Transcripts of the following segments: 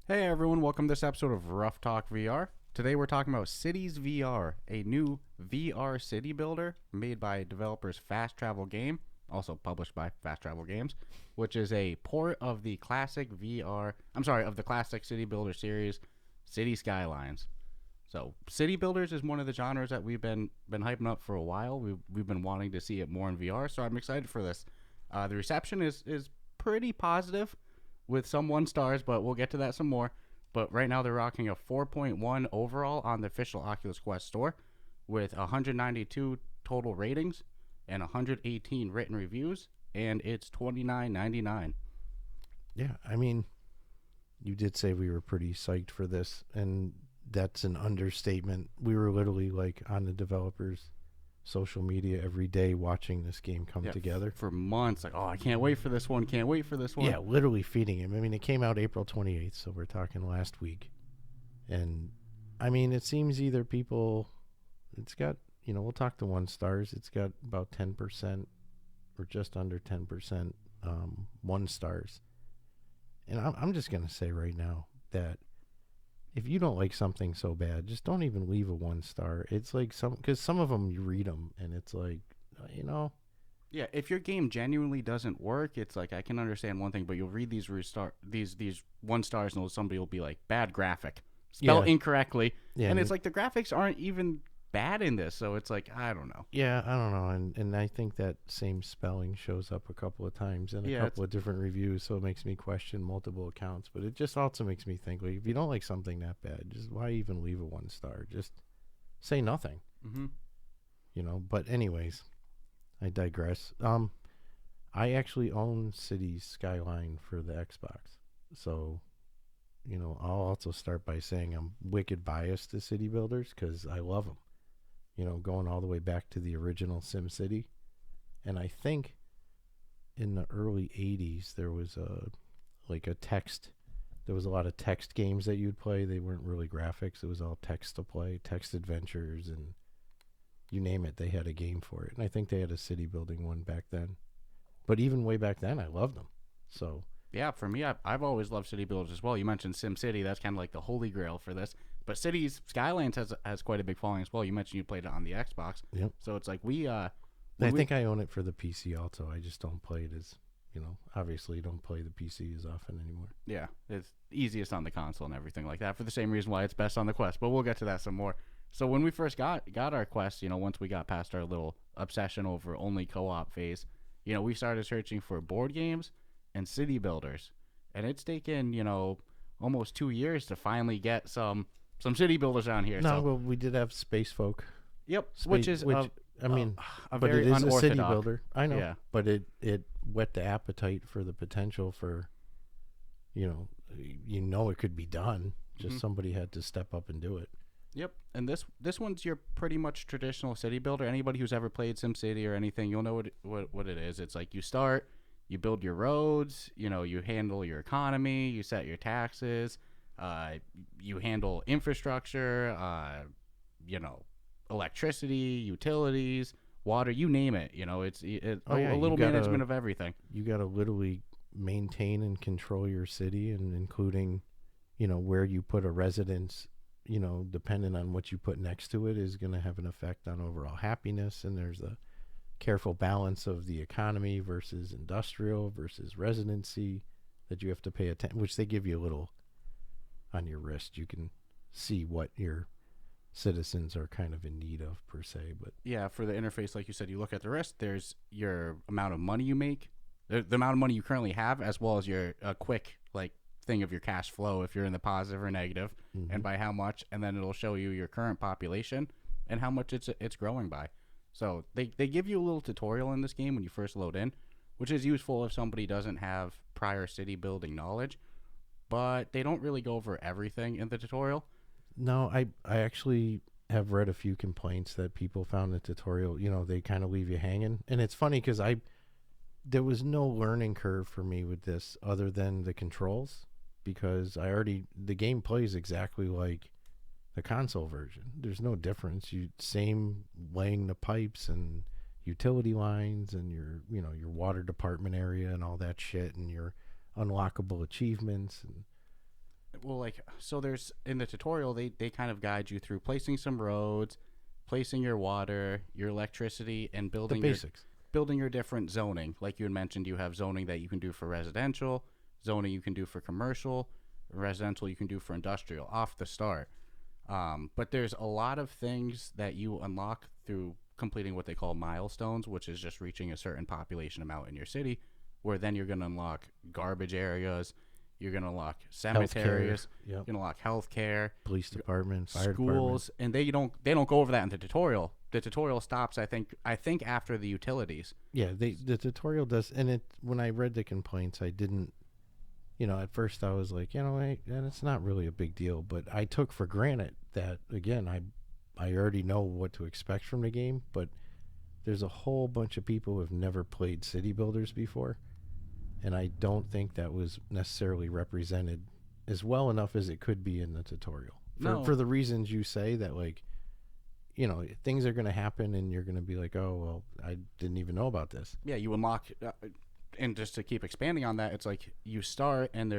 Hey everyone, welcome to this episode of Ruff Talk VR. Today we're talking about Cities VR, a new VR city builder made by developers Fast Travel Game, also published by Fast Travel Games, which is a port of the classic of the classic city builder series, Cities Skylines. So, city builders is one of the genres that we've been hyping up for a while. We've been wanting to see it more in VR, so I'm excited for this. The reception is pretty positive with some 1 stars, but we'll get to that some more. But right now they're rocking a 4.1 overall on the official Oculus Quest store with 192 total ratings and 118 written reviews, and it's $29.99. Yeah, I mean, you did say we were pretty psyched for this, and that's an understatement. We were literally like on the developers' social media every day watching this game come together. For months, like, oh, I can't wait for this one, can't wait for this one. Yeah, literally feeding him. I mean, it came out April 28th, so we're talking last week. And, I mean, it seems either people, it's got, we'll talk to 1 stars. It's got about 10% or just under 10% 1 stars. And I'm just going to say right now that if you don't like something so bad, just don't even leave a 1 star. It's like because some of them you read them and it's like, Yeah, if your game genuinely doesn't work, it's like I can understand one thing, but you'll read these these 1 stars and somebody will be like bad graphic, spelled incorrectly, Yeah, and it's like the graphics aren't even bad in this, so it's like I don't know. yeah, I don't know, and I think that same spelling shows up a couple of times in a couple of different reviews, so it makes me question multiple accounts. But it just also makes me think, like, if you don't like something that bad, just why even leave a 1 star? Just say nothing, Mm-hmm. But anyways, I digress. I actually own Cities Skyline for the Xbox, so I'll also start by saying I'm wicked biased to city builders because I love them. Going all the way back to the original SimCity. And I think in the early 80s, there was there was a lot of text games that you'd play. They weren't really graphics. It was all text to play, text adventures, and you name it, they had a game for it. And I think they had a city building one back then. But even way back then, I loved them. So Yeah, for me, I've always loved city builders as well. You mentioned SimCity, that's kind of like the holy grail for this. But Cities Skylines has quite a big following as well. You mentioned you played it on the Xbox. Yep. So it's like I think I own it for the PC also. I just don't play it as, obviously don't play the PC as often anymore. Yeah, it's easiest on the console and everything like that for the same reason why it's best on the Quest. But we'll get to that some more. So when we first got our Quest, once we got past our little obsession over only co-op phase, we started searching for board games and city builders. And it's taken, almost 2 years to finally get some city builders on here. No, well, we did have Space Folk. Yep, But it is a city builder. I know, Yeah. but it whet the appetite for the potential for, it could be done. Just somebody had to step up and do it. Yep, and this one's your pretty much traditional city builder. Anybody who's ever played SimCity or anything, you'll know what it is. It's like you start, you build your roads, you handle your economy, you set your taxes, you handle infrastructure, electricity, utilities, water, you name it. It's a little management of everything. You got to literally maintain and control your city, and including, where you put a residence, depending on what you put next to it is going to have an effect on overall happiness. And there's a careful balance of the economy versus industrial versus residency that you have to pay attention, which they give you a little on your wrist. You can see what your citizens are kind of in need of per se. But yeah, for the interface, like you said, you look at the wrist, there's your amount of money you make, the amount of money you currently have, as well as your quick thing of your cash flow if you're in the positive or negative, and by how much, and then it'll show you your current population and how much it's growing by. So they give you a little tutorial in this game when you first load in, which is useful if somebody doesn't have prior city building knowledge, but they don't really go over everything in the tutorial. No, I actually have read a few complaints that people found the tutorial, they kind of leave you hanging. And it's funny because there was no learning curve for me with this other than the controls, because the game plays exactly like the console version. There's no difference. Same laying the pipes and utility lines and your water department area and all that shit, and your unlockable achievements. Well, like, so there's in the tutorial, they kind of guide you through placing some roads, placing your water, your electricity, and The basics. building your different zoning. Like you had mentioned, you have zoning that you can do for residential, zoning you can do for commercial, residential you can do for industrial off the start. But there's a lot of things that you unlock through completing what they call milestones, which is just reaching a certain population amount in your city, where then you're going to unlock garbage areas, you're going to unlock cemeteries, Healthcare. you're Yep. going to unlock healthcare, Police department, fire department. schools, and they don't go over that in the tutorial. The tutorial stops, I think after the utilities. Yeah, the tutorial does, and it. When I read the complaints, I didn't. At first I was like, it's not really a big deal, but I took for granted that again, I already know what to expect from the game, but there's a whole bunch of people who have never played city builders before, and I don't think that was necessarily represented as well enough as it could be in the tutorial. For the reasons you say that, like, things are going to happen and you're going to be like, oh, well, I didn't even know about this. Yeah, you unlock, and just to keep expanding on that, it's like you start and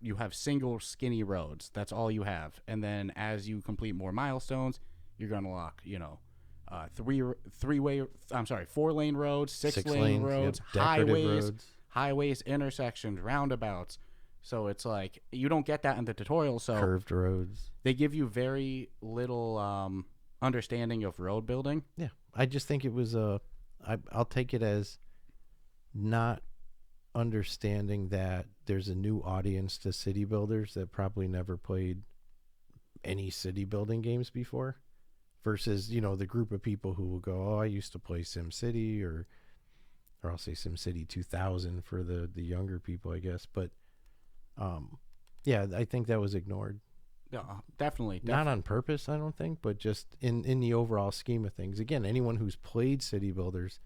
you have single skinny roads. That's all you have. And then as you complete more milestones, you're going to unlock, 4-lane roads, 6-lane roads, yep, roads. highways, intersections, roundabouts. So it's like you don't get that in the tutorial. So curved roads. They give you very little understanding of road building. Yeah, I just think it was I'll take it as not understanding that there's a new audience to city builders that probably never played any city building games before, versus the group of people who will go, oh, I used to play SimCity, or I'll say SimCity 2000 for the younger people, I guess. But yeah, I think that was ignored. Yeah, definitely. Not on purpose, I don't think, but just in the overall scheme of things. Again, anyone who's played city builders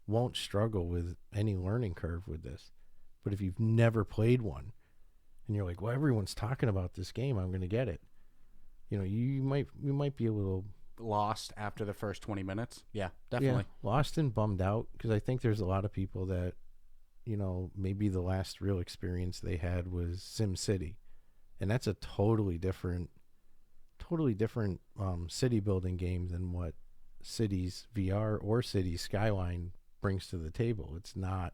won't struggle with any learning curve with this. But if you've never played one and you're like, well, everyone's talking about this game, I'm going to get it. You might be a little lost after the first 20 minutes. Yeah, definitely. Yeah, lost and bummed out, because I think there's a lot of people that, maybe the last real experience they had was SimCity. And that's a totally different city building game than what Cities VR or Cities Skyline brings to the table. It's not,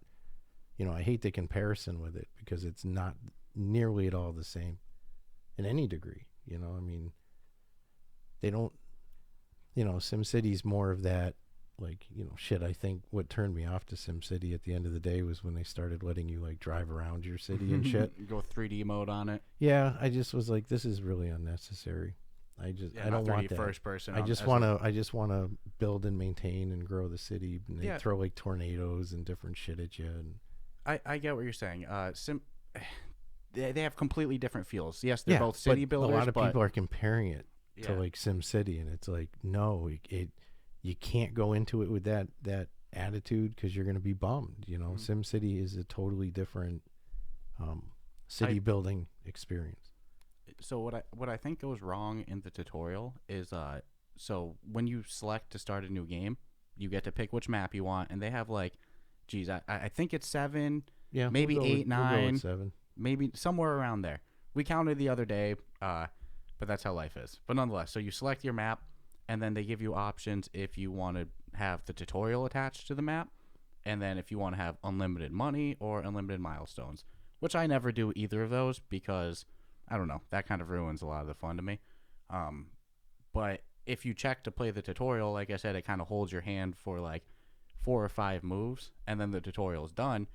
I hate the comparison with it because it's not nearly at all the same in any degree. They don't, SimCity's more of that, like, I think what turned me off to SimCity at the end of the day was when they started letting you, like, drive around your city and shit. Go 3D mode on it. Yeah, I just was like, this is really unnecessary. I don't want that. First person. I just want to build and maintain and grow the city, and they throw like tornadoes and different shit at you. And I get what you're saying. They have completely different feels. Yes, they're both city builders. A lot of people are comparing it to like SimCity, and it's like, no, you can't go into it with that attitude, because you're going to be bummed. SimCity is a totally different city building experience. So what I think goes wrong in the tutorial is so when you select to start a new game, you get to pick which map you want, and they have like, geez, I think it's 7, maybe 8, 9, we'll go with 7, maybe somewhere around there. We counted the other day, but that's how life is. But nonetheless, so you select your map, and then they give you options if you want to have the tutorial attached to the map, and then if you want to have unlimited money or unlimited milestones, which I never do either of those, because I don't know, that kind of ruins a lot of the fun to me. But if you check to play the tutorial, like I said, it kind of holds your hand for like 4 or 5 moves, and then the tutorial is done.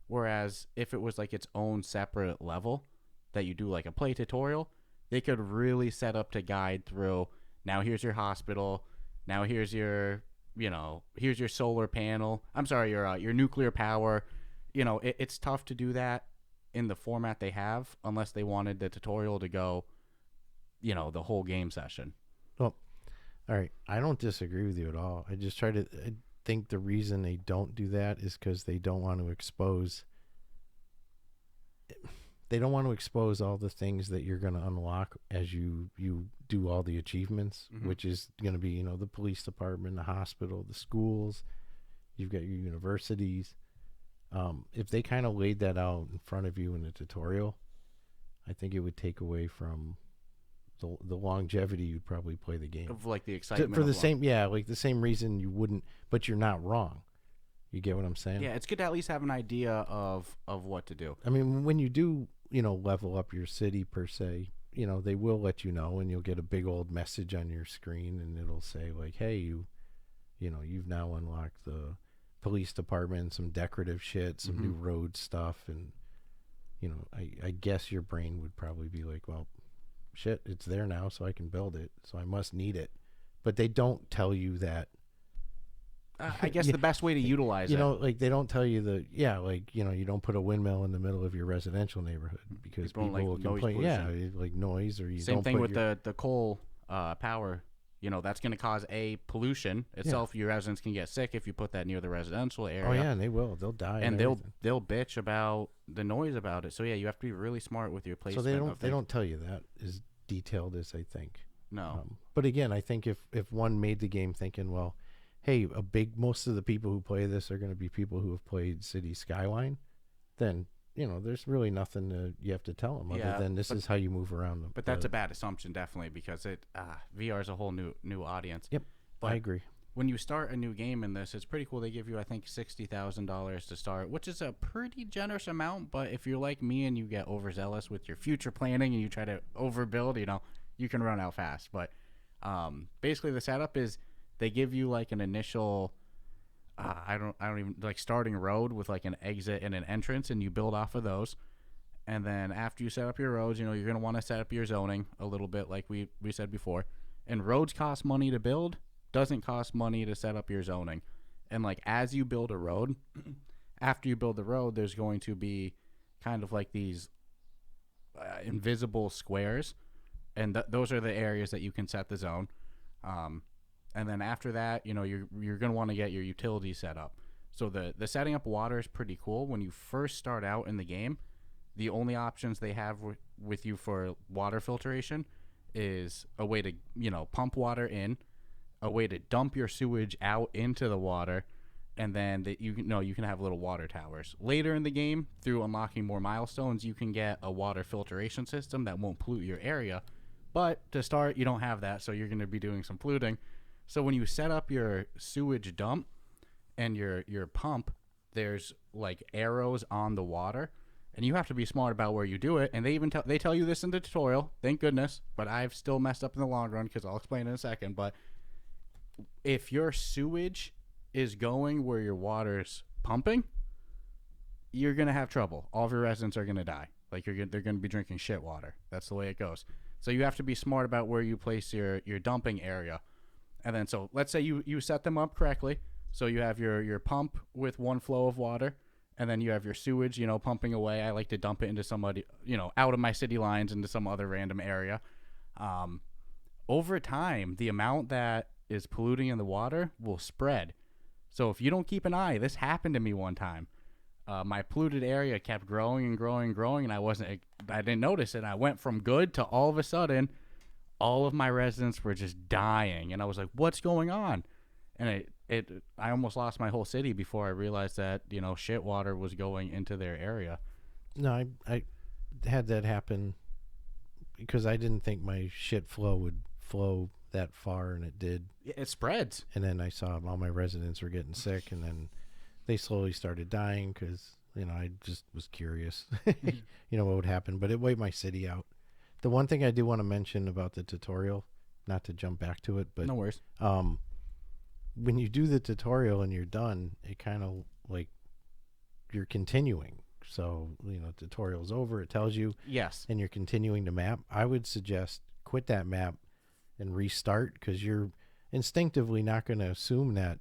Whereas if it was like its own separate level that you do like a play tutorial, they could really set up to guide through, now here's your hospital, now here's your, here's your solar panel. I'm sorry, your nuclear power. It's tough to do that in the format they have, unless they wanted the tutorial to go, the whole game session. Well, all right, I don't disagree with you at all. I think the reason they don't do that is because they don't want to expose all the things that you're going to unlock as you do all the achievements, which is going to be, the police department, the hospital, the schools, you've got your universities. If they kind of laid that out in front of you in the tutorial, I think it would take away from the longevity you'd probably play the game. Of like the excitement. For the same, yeah, like the same reason you wouldn't, but you're not wrong. You get what I'm saying? Yeah, it's good to at least have an idea of what to do. I mean, when you do, level up your city per se, they will let you know, and you'll get a big old message on your screen, and it'll say like, hey, you've now unlocked the police department, some decorative shit, some new road stuff, and I guess your brain would probably be like, well, shit, it's there now, so I can build it, so I must need it. But they don't tell you that. I guess the best way to utilize it. Like they don't tell you you don't put a windmill in the middle of your residential neighborhood because people will complain. Yeah, like noise, or you same don't thing put with the coal power. That's going to cause pollution itself. Your residents can get sick if you put that near the residential area. Oh yeah, and they will. They'll die. And they'll bitch about the noise about it. So yeah, you have to be really smart with your placement. So they don't tell you that as detailed as I think. No. But again, I think if one made the game thinking, well, hey, most of the people who play this are going to be people who have played Cities Skyline, then there's really nothing you have to tell them other than this is how you move around them. But that's a bad assumption, definitely, because VR is a whole new audience. Yep, but I agree. When you start a new game in this, it's pretty cool. They give you, I think, $60,000 to start, which is a pretty generous amount. But if you're like me and you get overzealous with your future planning and you try to overbuild, you can run out fast. But basically, the setup is they give you like an initial, I don't even like starting road with like an exit and an entrance, and you build off of those. And then after you set up your roads, you're going to want to set up your zoning a little bit, like we said before. And roads cost money to build, doesn't cost money to set up your zoning. And like as you build a road, after you build the road, there's going to be kind of like these invisible squares, and those are the areas that you can set the zone. And then after that, you're going to want to get your utilities set up. So the setting up water is pretty cool. When you first start out in the game, the only options they have with you for water filtration is a way to, pump water in, a way to dump your sewage out into the water, and then you can have little water towers. Later in the game, through unlocking more milestones, you can get a water filtration system that won't pollute your area. But to start, you don't have that, so you're going to be doing some polluting. So when you set up your sewage dump and your pump, there's like arrows on the water, and you have to be smart about where you do it. And they tell you this in the tutorial, thank goodness, but I've still messed up in the long run because I'll explain in a second. But if your sewage is going where your water's pumping, you're going to have trouble. All of your residents are going to die. Like they're going to be drinking shit water. That's the way it goes. So you have to be smart about where you place your dumping area. And then, so let's say you set them up correctly. So you have your pump with one flow of water, and then you have your sewage, pumping away. I like to dump it into somebody, out of my city lines into some other random area. Over time, the amount that is polluting in the water will spread. So if you don't keep an eye, this happened to me one time. My polluted area kept growing and growing and growing, and I didn't notice it. I went from good to all of a sudden, all of my residents were just dying, and I was like, what's going on? And I almost lost my whole city before I realized that, shit water was going into their area. No, I had that happen because I didn't think my shit flow would flow that far, and it did. It spreads. And then I saw all my residents were getting sick, and then they slowly started dying because, I just was curious, what would happen. But it wiped my city out. The one thing I do want to mention about the tutorial, not to jump back to it, but no worries. When you do the tutorial and you're done, it kind of like you're continuing. So, tutorial's over, it tells you. Yes. And you're continuing to map. I would suggest quit that map and restart, because you're instinctively not going to assume that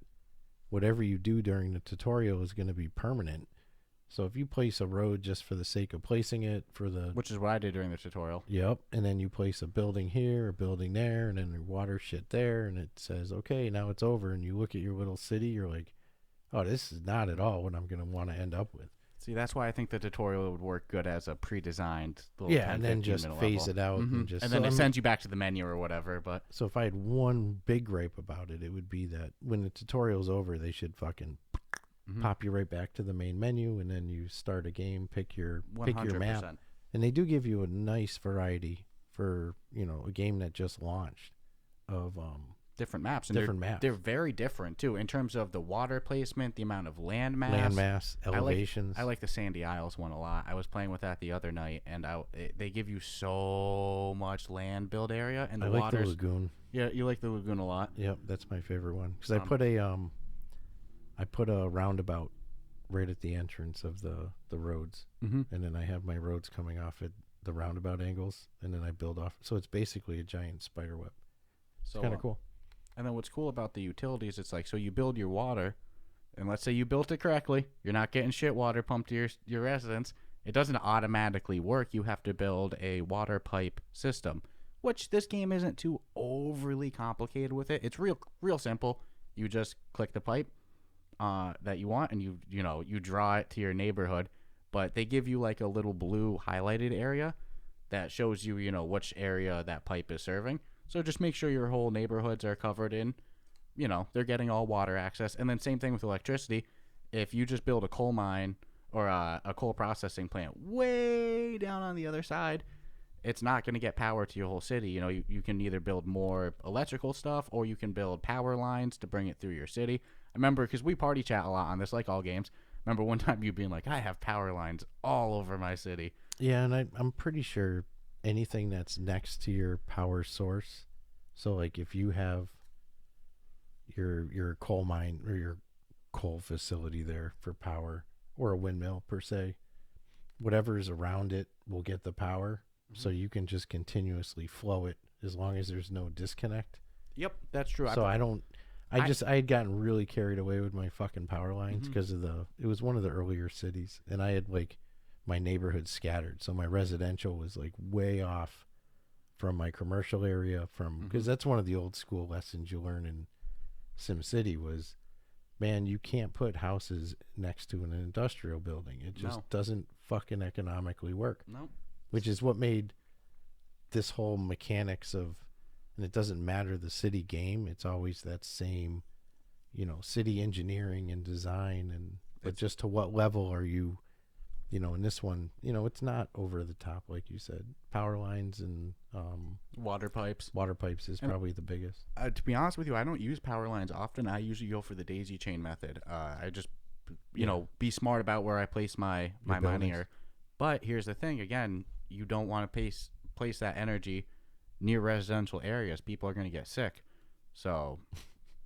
whatever you do during the tutorial is going to be permanent. So if you place a road just for the sake of placing it which is what I did during the tutorial. Yep. And then you place a building here, a building there, and then your water shit there, and it says, okay, now it's over. And you look at your little city, you're like, oh, this is not at all what I'm going to want to end up with. See, that's why I think the tutorial would work good as a pre-designed little 10, and then just phase level. it out. Mm-hmm. And then it sends you back to the menu or whatever. But so if I had one big gripe about it, it would be that when the tutorial's over, they should fucking pop you right back to the main menu, and then you start a game, pick your map, And they do give you a nice variety for, a game that just launched of different maps. And different maps. They're very different, too, in terms of the water placement, the amount of land mass. Elevations. I like the Sandy Isles one a lot. I was playing with that the other night, and they give you so much land build area. And I like the lagoon. Yeah, you like the lagoon a lot. Yep, that's my favorite one. Because I put a roundabout right at the entrance of the roads. Mm-hmm. And then I have my roads coming off at the roundabout angles, and then I build off. So it's basically a giant spider web. It's kind of cool. And then what's cool about the utilities, it's like, so you build your water, and let's say you built it correctly. You're not getting shit water pumped to your residence. It doesn't automatically work. You have to build a water pipe system, which this game isn't too overly complicated with it. It's real simple. You just click the pipe that you want, and you draw it to your neighborhood. But they give you like a little blue highlighted area that shows you, which area that pipe is serving. So just make sure your whole neighborhoods are covered in, they're getting all water access. And then same thing with electricity. If you just build a coal mine or a coal processing plant way down on the other side, it's not going to get power to your whole city. You can either build more electrical stuff, or you can build power lines to bring it through your city. I remember, because we party chat a lot on this, like all games. Remember one time you being like, I have power lines all over my city. Yeah, and I'm pretty sure anything that's next to your power source. So like if you have your coal mine or your coal facility there for power, or a windmill per se, whatever is around it will get the power. So you can just continuously flow it as long as there's no disconnect. Yep, that's true. So I had gotten really carried away with my fucking power lines because it was one of the earlier cities, and I had like my neighborhood scattered. So my residential was like way off from my commercial area, because that's one of the old school lessons you learn in SimCity was, man, you can't put houses next to an industrial building. It just doesn't fucking economically work. No. Which is what made this whole mechanics of, and it doesn't matter the city game, it's always that same, city engineering and design, but just to what level are you, in this one, it's not over the top, like you said. Power lines and water pipes. Water pipes is probably the biggest. To be honest with you, I don't use power lines often. I usually go for the daisy chain method. I just, be smart about where I place my mining area. But here's the thing, again, you don't want to place that energy near residential areas. People are going to get sick. So,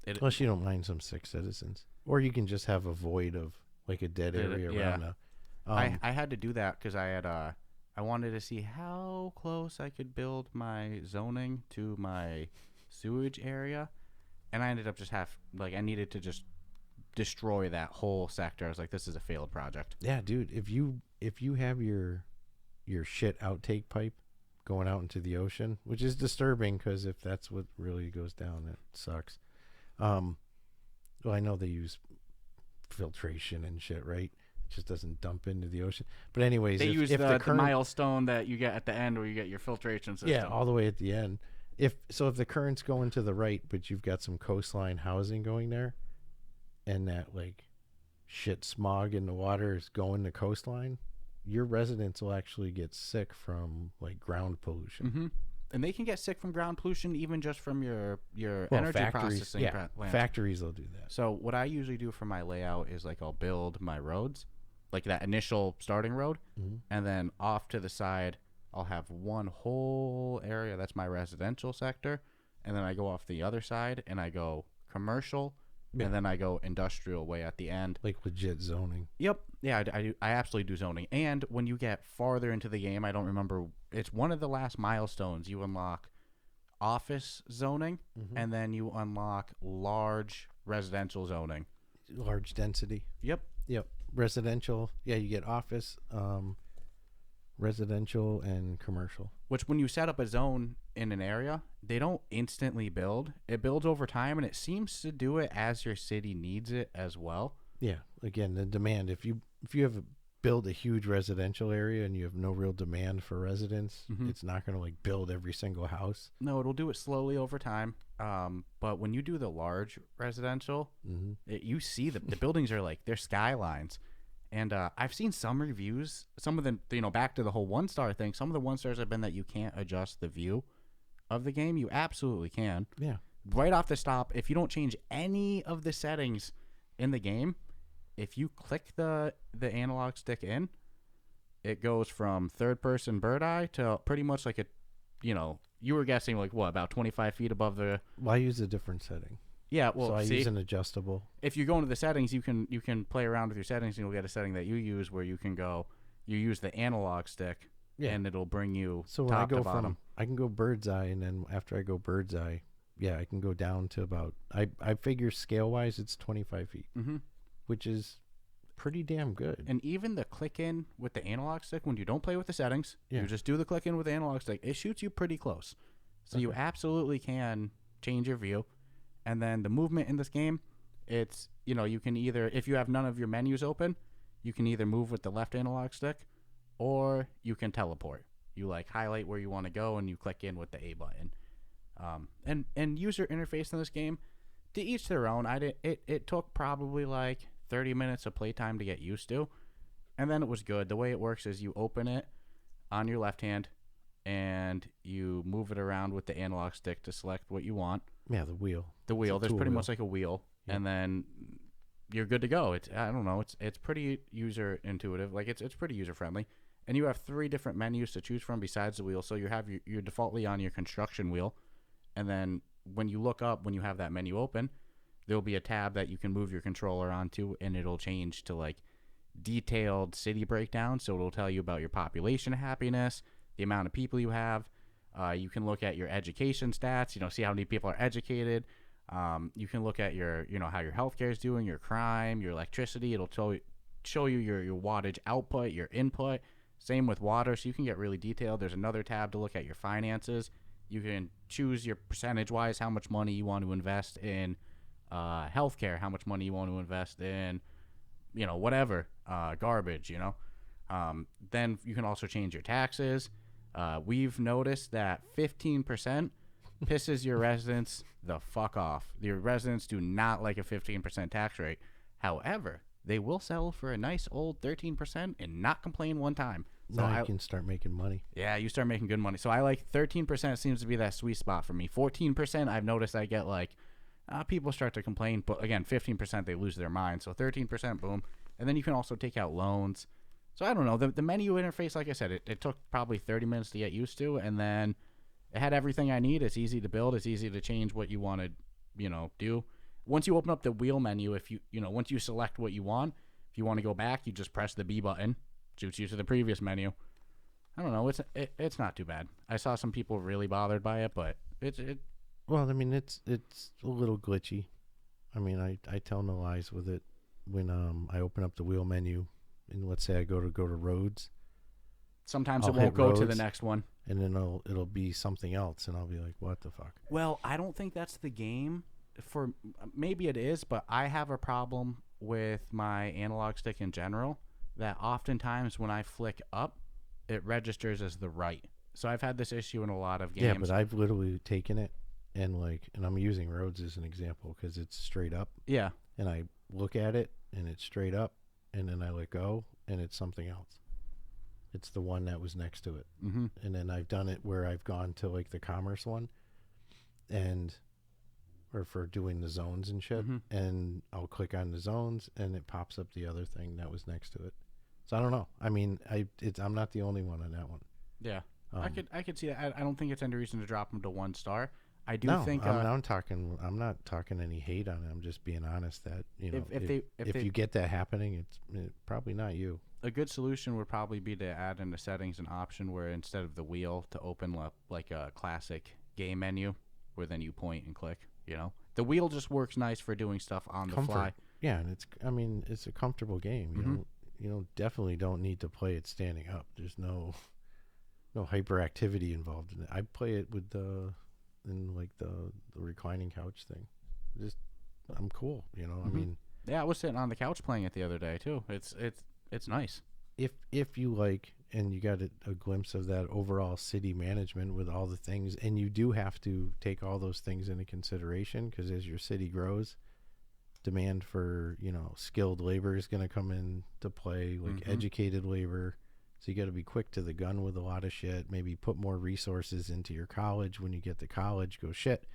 unless you don't mind some sick citizens, or you can just have a void of like a dead area around a. I had to do that because I wanted to see how close I could build my zoning to my sewage area, and I ended up I needed to just destroy that whole sector. I was like, this is a failed project. Yeah, dude. If you have your shit outtake pipe going out into the ocean, which is disturbing because if that's what really goes down, it sucks. Well, I know they use filtration and shit, right? It just doesn't dump into the ocean. But anyways, they use the milestone that you get at the end where you get your filtration system. Yeah, all the way at the end. If the current's going to the right, but you've got some coastline housing going there, and that like shit smog in the water is going to coastline, your residents will actually get sick from like ground pollution. Mm-hmm. And they can get sick from ground pollution even just from your energy processing plants. Factories will do that. So what I usually do for my layout is like I'll build my roads, like that initial starting road, and then off to the side I'll have one whole area that's my residential sector, and then I go off the other side and I go commercial, and then I go industrial way at the end. Like legit zoning. Yep. Yeah, I absolutely do zoning. And when you get farther into the game, I don't remember, it's one of the last milestones. You unlock office zoning, and then you unlock large residential zoning. Large density. Yep. Residential. Yeah, you get office, residential, and commercial. Which when you set up a zone in an area, they don't instantly build. It builds over time, and it seems to do it as your city needs it as well. Yeah. Again, the demand. If you build a huge residential area and you have no real demand for residents, it's not going to like build every single house. No, it'll do it slowly over time. But when you do the large residential, you see the buildings are like, they're skylines. And I've seen some reviews. Some of them, back to the whole 1-star thing. Some of the 1-stars have been that you can't adjust the view of the game. You absolutely can. Yeah. Right off the top, if you don't change any of the settings in the game, if you click the analog stick in, it goes from third person bird eye to pretty much like you were guessing like what, about 25 feet above the. Well, I use a different setting. Yeah, well, so I see, use an adjustable. if you go into the settings, you can play around with your settings, and you'll get a setting that you use where you can go. You use the analog stick, and it'll bring you So when top I go to bottom. I can go bird's eye, and then after I go bird's eye, yeah, I can go down to about. I figure scale wise, it's 25 feet, which is pretty damn good. And even the click in with the analog stick, when you don't play with the settings, you just do the click in with the analog stick. It shoots you pretty close, so you absolutely can change your view. And then the movement in this game, it's, you can either, if you have none of your menus open, you can either move with the left analog stick, or you can teleport. You like highlight where you want to go, and you click in with the A button. And user interface in this game, to each their own. It took probably like 30 minutes of playtime to get used to, and then it was good. The way it works is you open it on your left hand, and you move it around with the analog stick to select what you want. Yeah, the wheel. There's pretty much like a wheel, and then you're good to go. It's, I don't know, it's pretty user intuitive. Like it's pretty user friendly. And you have 3 different menus to choose from besides the wheel. So you have your defaultly on your construction wheel, and then when you look up, when you have that menu open, there'll be a tab that you can move your controller onto, and it'll change to like detailed city breakdown. So it'll tell you about your population happiness, the amount of people you have. You can look at your education stats, see how many people are educated. You can look at your, how your healthcare is doing, your crime, your electricity. It'll show you your wattage output, your input. Same with water, so you can get really detailed. There's another tab to look at your finances. You can choose your percentage-wise how much money you want to invest in healthcare, how much money you want to invest in, whatever, garbage, Then you can also change your taxes. We've noticed that 15% pisses your residents the fuck off. Your residents do not like a 15% tax rate. However, they will settle for a nice old 13% and not complain one time. So now you can start making money. Yeah, you start making good money. So I like 13% seems to be that sweet spot for me. 14%, I've noticed I get like, people start to complain. But again, 15%, they lose their mind. So 13%, boom. And then you can also take out loans. So I don't know. The menu interface, like I said, it took probably 30 minutes to get used to. And then it had everything I need. It's easy to build. It's easy to change what you want to, do. Once you open up the wheel menu, if once you select what you want, if you want to go back, you just press the B button. Shoots you to the previous menu. I don't know. It's not too bad. I saw some people really bothered by it, but it. Well, I mean, it's a little glitchy. I mean, I tell no lies with it. When I open up the wheel menu, and let's say I go to roads. Sometimes I'll it won't hit go to the roads, next one, and then it'll be something else, and I'll be like, what the fuck? Well, I don't think that's the game. For maybe it is, but I have a problem with my analog stick in general. That oftentimes when I flick up, it registers as the right. So I've had this issue in a lot of games. Yeah, but I've literally taken it and I'm using roads as an example because it's straight up. Yeah. And I look at it and it's straight up, and then I let go and it's something else. It's the one that was next to it. Mm-hmm. And then I've done it where I've gone to like the commerce one, or for doing the zones and shit, and I'll click on the zones and it pops up the other thing that was next to it. So I don't know. I mean, I'm not the only one on that one. Yeah, I could see that. I don't think it's any reason to drop them to 1 star. I do think. I'm not talking any hate on it. I'm just being honest that if you get that happening, it's probably not you. A good solution would probably be to add in the settings an option where instead of the wheel to open up like a classic game menu, where then you point and click. The wheel just works nice for doing stuff on the fly. Yeah, and it's a comfortable game. You definitely don't need to play it standing up. There's no hyperactivity involved in it. I play it with the reclining couch thing. I'm cool, I mean, yeah, I was sitting on the couch playing it the other day too. It's nice. If you like, and you got a glimpse of that overall city management with all the things, and you do have to take all those things into consideration because as your city grows, demand for, skilled labor is going to come into play, like educated labor. So you got to be quick to the gun with a lot of shit. Maybe put more resources into your college. When you get to college, go, shit,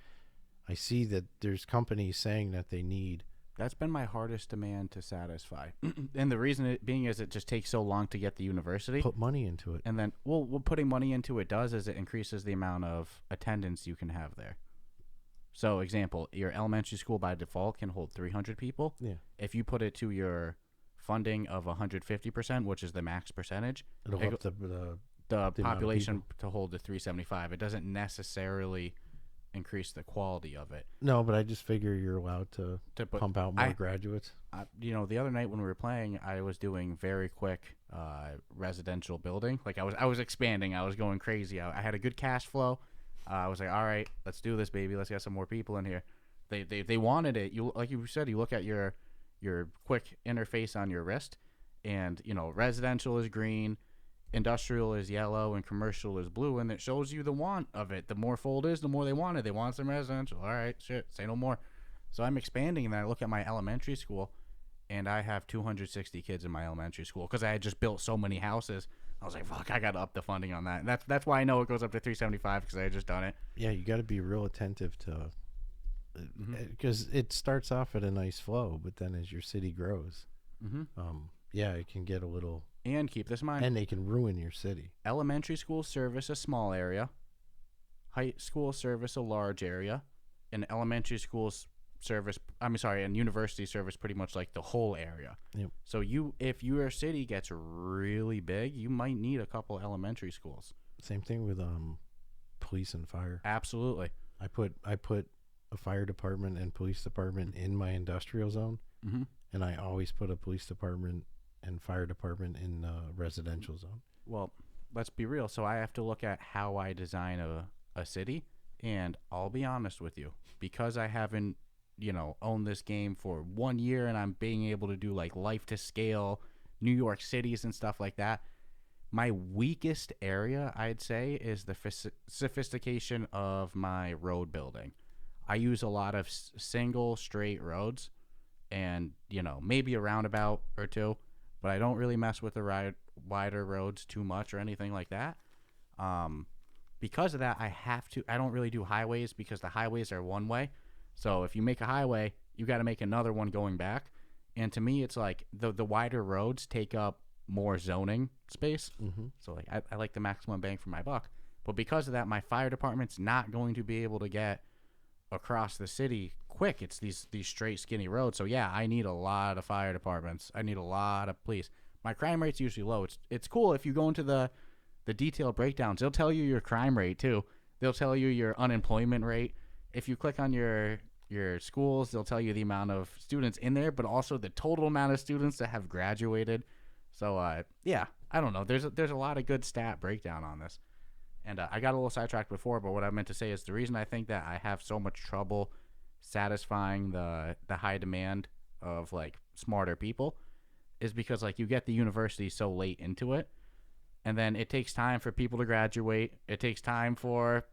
I see that there's companies saying that they need. That's been my hardest demand to satisfy. And the reason it being is it just takes so long to get the university. Put money into it. And then, what putting money into it does is it increases the amount of attendance you can have there. So, example, your elementary school by default can hold 300 people. Yeah. If you put it to your funding of 150%, which is the max percentage, It'll up the population to hold to 375. It doesn't necessarily increase the quality of it. No, but I just figure you're allowed to pump out more graduates. The other night when we were playing, I was doing very quick residential building. Like I was expanding. I was going crazy. I had a good cash flow. I was like, all right, let's do this, baby. Let's get some more people in here. They wanted it. You like you said, you look at your quick interface on your wrist, and residential is green, industrial is yellow, and commercial is blue, and it shows you the want of it. The more full it is, the more they want it. They want some residential. All right, shit, say no more. So I'm expanding, and then I look at my elementary school, and I have 260 kids in my elementary school because I had just built so many houses. I was like, fuck, I got to up the funding on that. And that's why I know it goes up to 375 because I had just done it. Yeah, you got to be real attentive to, because it starts off at a nice flow, but then as your city grows, it can get a little. And keep this in mind. And they can ruin your city. Elementary school service a small area, high school service a large area, and elementary schools service. And university service pretty much like the whole area. Yep. So if your city gets really big, you might need a couple elementary schools. Same thing with police and fire. Absolutely. I put a fire department and police department in my industrial zone, and I always put a police department and fire department in the residential zone. Well, let's be real. So I have to look at how I design a city, and I'll be honest with you, because I haven't owned this game for 1 year, and I'm being able to do like life to scale New York cities and stuff like that. My weakest area, I'd say, is the sophistication of my road building. I use a lot of single straight roads, and maybe a roundabout or two, but I don't really mess with the wider roads too much or anything like that. Because of that, I don't really do highways because the highways are one way. So if you make a highway, you got to make another one going back. And to me, it's like the wider roads take up more zoning space. So like I like the maximum bang for my buck. But because of that, my fire department's not going to be able to get across the city quick. It's these straight skinny roads. So yeah, I need a lot of fire departments. I need a lot of police. My crime rate's usually low. It's cool if you go into the detailed breakdowns. They'll tell you your crime rate too. They'll tell you your unemployment rate. If you click on your schools, they'll tell you the amount of students in there, but also the total amount of students that have graduated. So I don't know. There's a lot of good stat breakdown on this. And I got a little sidetracked before, but what I meant to say is the reason I think that I have so much trouble satisfying the high demand of like smarter people is because like you get the university so late into it, and then it takes time for people to graduate. It takes time for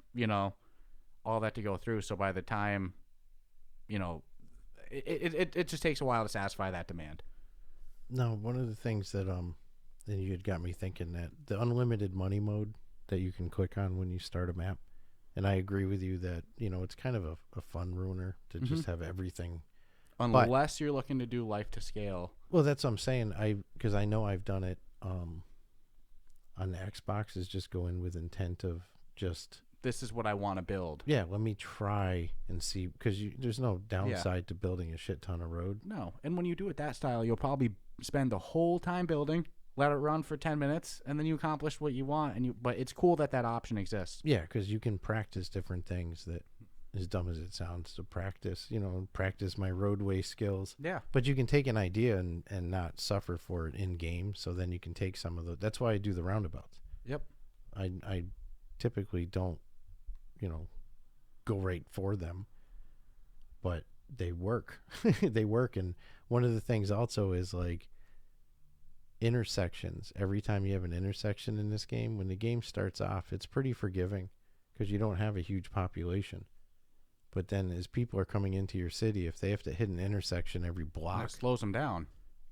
all that to go through. So by the time it just takes a while to satisfy that demand. No, one of the things that then you had got me thinking that the unlimited money mode that you can click on when you start a map, and I agree with you that it's kind of a fun ruiner to just have everything, unless you're looking to do life to scale. Well, that's what I'm saying. Because I know I've done it on the Xbox, is just go in with intent of just this is what I want to build. Yeah, let me try and see, because there's no downside to building a shit ton of road. No, and when you do it that style, you'll probably spend the whole time building, let it run for 10 minutes, and then you accomplish what you want. But it's cool that option exists. Yeah, because you can practice different things that, as dumb as it sounds, to practice my roadway skills. Yeah. But you can take an idea and not suffer for it in game, so then you can take some of the. That's why I do the roundabouts. Yep. I typically don't, go right for them, but they work. They work. And one of the things also is like intersections. Every time you have an intersection in this game, when the game starts off, it's pretty forgiving because you don't have a huge population. But then as people are coming into your city, if they have to hit an intersection every block, it slows them down.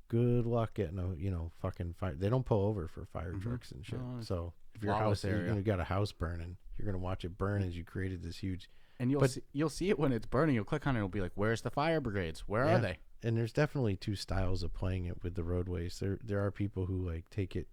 good luck getting a fucking fire. They don't pull over for fire trucks and shit. So if your house, you got a house burning, you're gonna watch it burn as you created this huge. And you'll see it when it's burning. You'll click on it. It'll be like, "Where's the fire brigades? Where are they?" And there's definitely two styles of playing it with the roadways. There are people who like take it.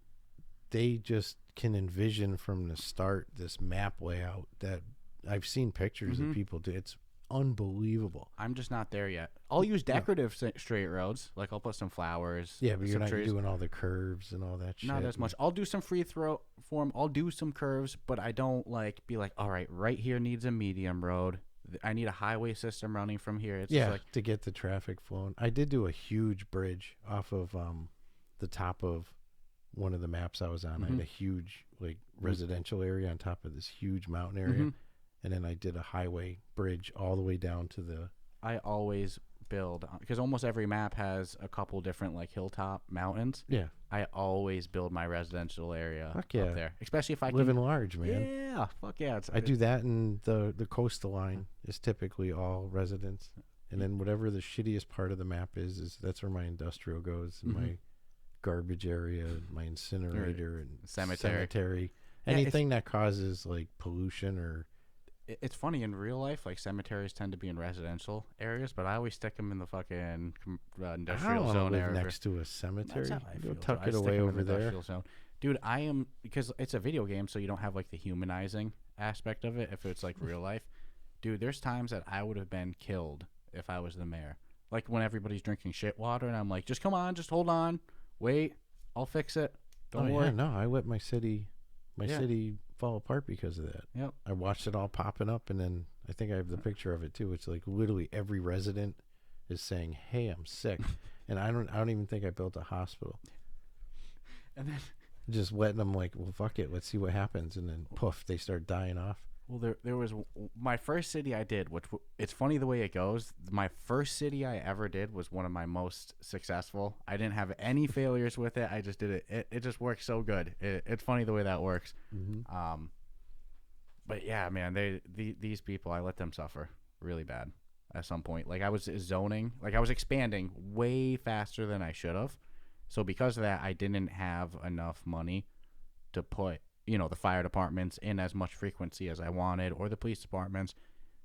They just can envision from the start this map layout that I've seen pictures of people do. It's unbelievable. I'm just not there yet. I'll use decorative straight roads. Like I'll put some flowers. Yeah, but you're not trees. doing all the curves and all that shit. Not as much. I'll do some free throw form. I'll do some curves, but I don't like be like, all right here needs a medium road. I need a highway system running from here. It's just like, to get the traffic flowing. I did do a huge bridge off of the top of one of the maps I was on. I had a huge like residential area on top of this huge mountain area. And then I did a highway bridge all the way down to the... I always build, because almost every map has a couple different like hilltop mountains. Yeah. I always build my residential area up there. Especially if I live in large, man. Yeah, fuck yeah. I do that, and the coastal line is typically all residents. And then whatever the shittiest part of the map is that's where my industrial goes, and my garbage area, my incinerator, and cemetery. Anything that causes like pollution or... It's funny, in real life, like cemeteries tend to be in residential areas, but I always stick them in the fucking industrial zone live area. next to a cemetery. That's how I feel. Tuck it away over there. Zone. Dude, I am, because it's a video game, so you don't have like the humanizing aspect of it if it's like real life. Dude, there's times that I would have been killed if I was the mayor. Like when everybody's drinking shit water, and I'm like, just come on, just hold on, wait, I'll fix it. Don't worry. Yeah, no, I let my city fall apart because of that. Yep. I watched it all popping up, and then I think I have the picture of it too. It's like literally every resident is saying, "Hey, I'm sick," and I don't even think I built a hospital. And then just letting them like, well, fuck it, let's see what happens, and then poof, they start dying off. Well, there was my first city I did, which it's funny the way it goes. My first city I ever did was one of my most successful. I didn't have any failures with it. I just did it. It just worked so good. It's funny the way that works. But yeah, man, these people, I let them suffer really bad at some point. Like I was zoning, like I was expanding way faster than I should have. So because of that, I didn't have enough money to put the fire departments in as much frequency as I wanted, or the police departments.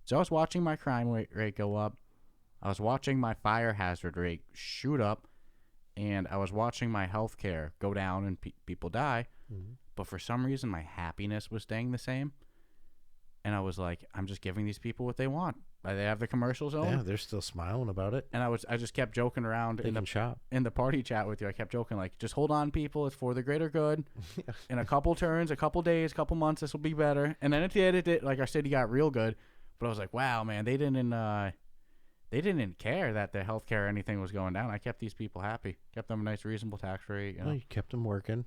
So I was watching my crime rate go up. I was watching my fire hazard rate shoot up, and I was watching my healthcare go down and people die. But for some reason, my happiness was staying the same. And I was like, I'm just giving these people what they want. They have the commercial zone. Yeah, they're still smiling about it. And I just kept joking around in the party chat with you. I kept joking like, just hold on, people. It's for the greater good. In a couple turns, a couple days, couple months, this will be better. And then it did. Like our city got real good. But I was like, wow, man, they didn't care that the healthcare or anything was going down. I kept these people happy. Kept them a nice, reasonable tax rate. You kept them working,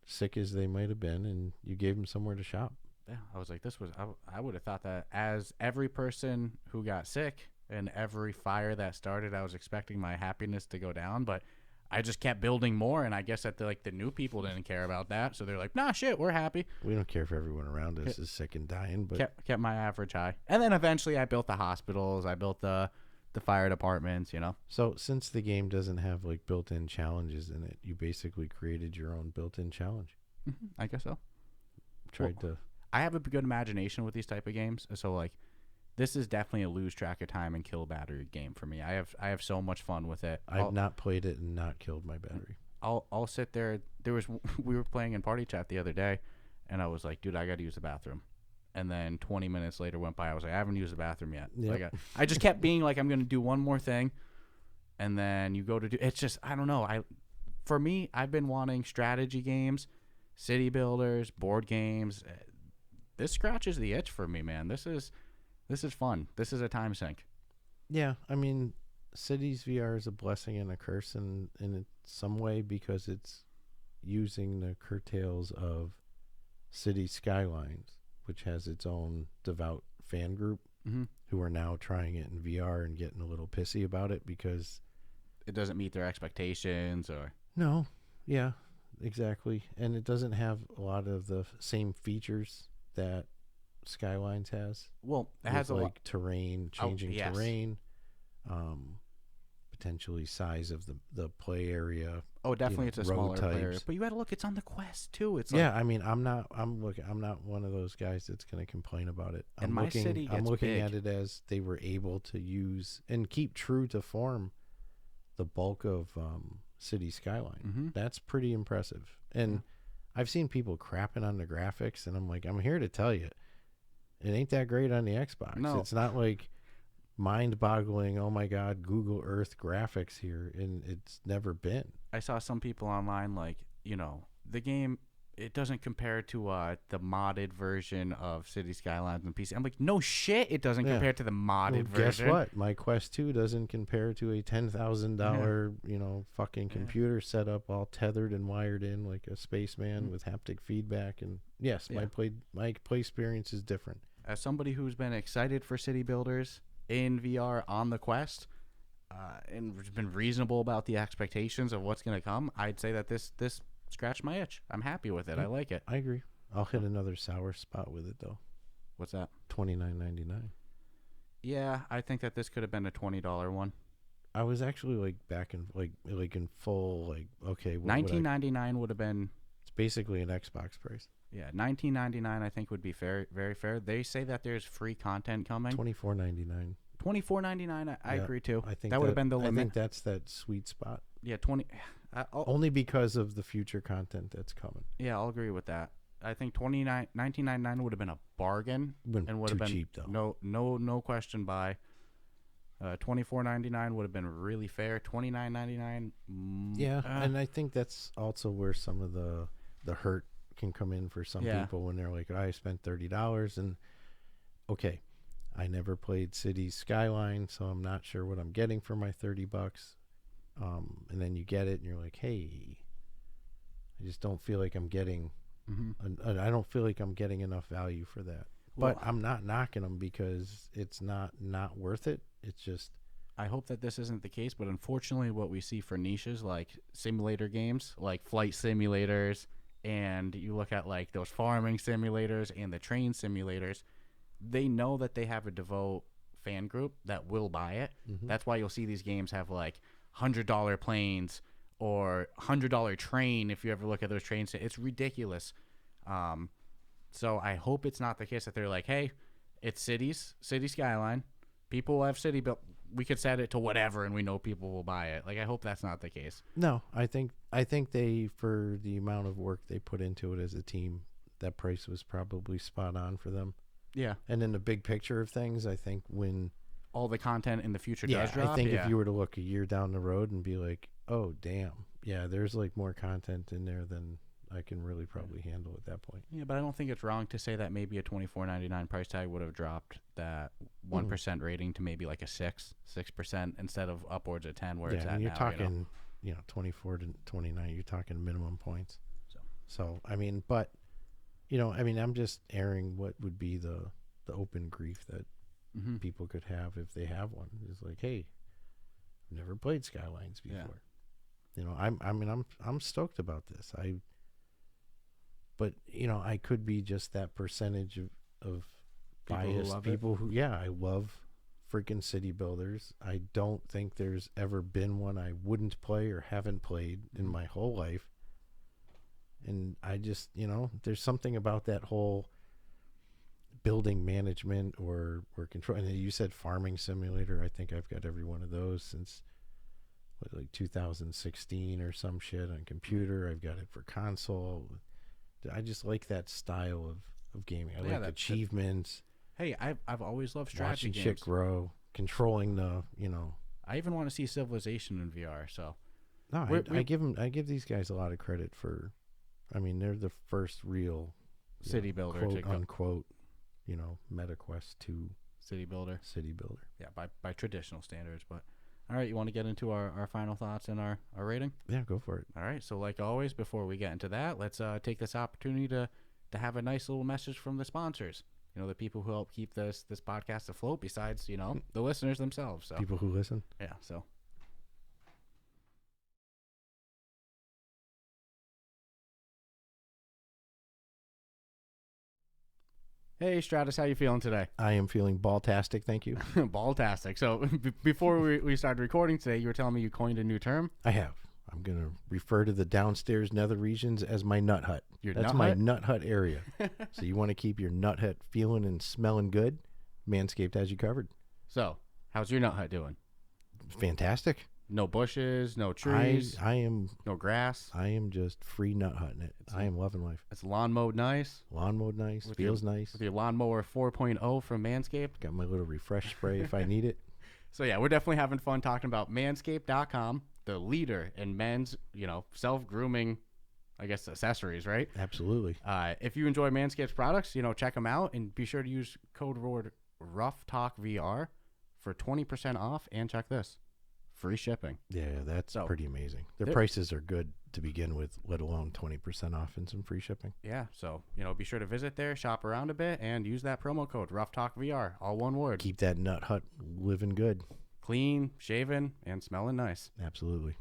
sick as they might have been, and you gave them somewhere to shop. Yeah, I was like, I would have thought that as every person who got sick and every fire that started, I was expecting my happiness to go down, but I just kept building more, and I guess that the new people didn't care about that, so they're like, nah, shit, we're happy. We don't care if everyone around us is sick and dying, but kept my average high. And then eventually I built the hospitals, I built the fire departments, So since the game doesn't have like built-in challenges in it, you basically created your own built-in challenge. I guess so. I have a good imagination with these type of games, so like this is definitely a lose track of time and kill battery game for me. I have so much fun with it. I've not played it and not killed my battery. I'll sit there. We were playing in party chat the other day, and I was like, dude, I got to use the bathroom. And then 20 minutes later went by. I was like, I haven't used the bathroom yet. Yep. Like I just kept being like, I'm gonna do one more thing, and then you go to do. It's just I don't know. For me, I've been wanting strategy games, city builders, board games. This scratches the itch for me, man. This is fun. This is a time sink. Yeah, I mean, Cities VR is a blessing and a curse in some way because it's using the curtails of Cities Skylines, which has its own devout fan group who are now trying it in VR and getting a little pissy about it because it doesn't meet their expectations or... No, yeah, exactly. And it doesn't have a lot of the same features that Skylines has. Well, it With has a lot. terrain, changing yes. terrain, potentially size of the play area. Oh, definitely, it's a road smaller player. types. But you got to look; it's on the Quest too. It's Yeah, I mean, I'm not one of those guys that's going to complain about it. And my city I'm gets looking big. at it as they were able to use and keep true to form the bulk of Cities Skylines. Mm-hmm. That's pretty impressive. And I've seen people crapping on the graphics, and I'm like, I'm here to tell you, it ain't that great on the Xbox. No. It's not like mind-boggling, oh my God, Google Earth graphics here, and it's never been. I saw some people online like, the game, it doesn't compare to the modded version of City Skylines and PC. I'm like, no shit, it doesn't compare to the modded version. Guess what? My Quest 2 doesn't compare to a $10,000, fucking computer setup all tethered and wired in like a spaceman with haptic feedback. And yes, my play experience is different. As somebody who's been excited for city builders in VR on the Quest, and been reasonable about the expectations of what's going to come, I'd say that this scratched my itch. I'm happy with it. I like it. I agree. I'll hit another sour spot with it though. What's that? $29.99. Yeah, I think that this could have been a $20 one. I was actually back in in full okay. $19.99 would have been. It's basically an Xbox price. Yeah, $19.99 I think would be fair, very fair. They say that there's free content coming. $24.99. $24.99. I agree too. I think that would have been the limit. I think that's that sweet spot. Yeah, 20. Only because of the future content that's coming. Yeah, I'll agree with that. I think $19.99 would have been a bargain, and would have been cheap though. No question. By $24.99 would have been really fair. $29.99. And I think that's also where some of the hurt can come in for some people when they're like, I spent $30 and okay, I never played Cities Skyline, so I'm not sure what I'm getting for my $30. And then you get it and you're like, hey, I just don't feel like I'm getting I don't feel like I'm getting enough value for that. But I'm not knocking them because it's not worth it. It's just, I hope that this isn't the case, but unfortunately what we see for niches like simulator games, like flight simulators, and you look at like those farming simulators and the train simulators, they know that they have a devout fan group that will buy it. That's why you'll see these games have like $100 planes or $100 train. If you ever look at those trains, it's ridiculous. So I hope it's not the case that they're like, hey, it's City Skyline. People have city built. We could set it to whatever, and we know people will buy it. Like, I hope that's not the case. No, I think they, for the amount of work they put into it as a team, that price was probably spot on for them. Yeah. And in the big picture of things, I think when all the content in the future does drop. I think if you were to look a year down the road and be like, oh, damn, yeah, there's like more content in there than I can really probably handle at that point. Yeah, but I don't think it's wrong to say that maybe a $24.99 price tag would have dropped that 1% rating to maybe like a 6% instead of upwards of 10 where it's at you're now. Talking, 24 to 29, you're talking minimum points. So I mean, but, I'm just airing what would be the open grief that people could have if they have one. It's like, hey, I've never played Skylines before. Yeah. I'm stoked about this. But I could be just that percentage of biased people who I love freaking city builders. I don't think there's ever been one I wouldn't play or haven't played in my whole life. And I just, there's something about that whole building management or control. And you said farming simulator. I think I've got every one of those since like 2016 or some shit on computer. I've got it for console. I just like that style of gaming. I like achievements. Hey, I've always loved strategy watching games. Shit grow, controlling the, I even want to see Civilization in VR. So no, I give these guys a lot of credit for. I mean, they're the first real city builder, quote unquote, MetaQuest 2 city builder. Yeah, by traditional standards, but. All right, you want to get into our final thoughts and our rating? Yeah, go for it. All right, so like always, before we get into that, let's take this opportunity to have a nice little message from the sponsors. The people who help keep this podcast afloat besides, the listeners themselves. So people who listen? Yeah, so. Hey, Stratus, how you feeling today? I am feeling ball-tastic, thank you. Ball-tastic. So before we started recording today, you were telling me you coined a new term. I have. I'm going to refer to the downstairs nether regions as my nut hut. That's my nut hut area. So you want to keep your nut hut feeling and smelling good? Manscaped has you covered. So, how's your nut hut doing? Fantastic. No bushes, no trees, I am no grass. I am just free nut hutting it. I am loving life. It's lawn mowed nice. Lawn mowed nice. Feels nice. With your lawnmower 4.0 from Manscaped. Got my little refresh spray if I need it. So yeah, we're definitely having fun talking about Manscaped.com, the leader in men's, self-grooming, I guess, accessories, right? Absolutely. If you enjoy Manscaped's products, check them out and be sure to use code word Ruff Talk VR for 20% off. And check this. Free shipping. Yeah, that's pretty amazing. Their prices are good to begin with, let alone 20% off and some free shipping. Yeah, so, be sure to visit there, shop around a bit, and use that promo code, RuffTalkVR, all one word. Keep that nut hut living good. Clean, shaven, and smelling nice. Absolutely.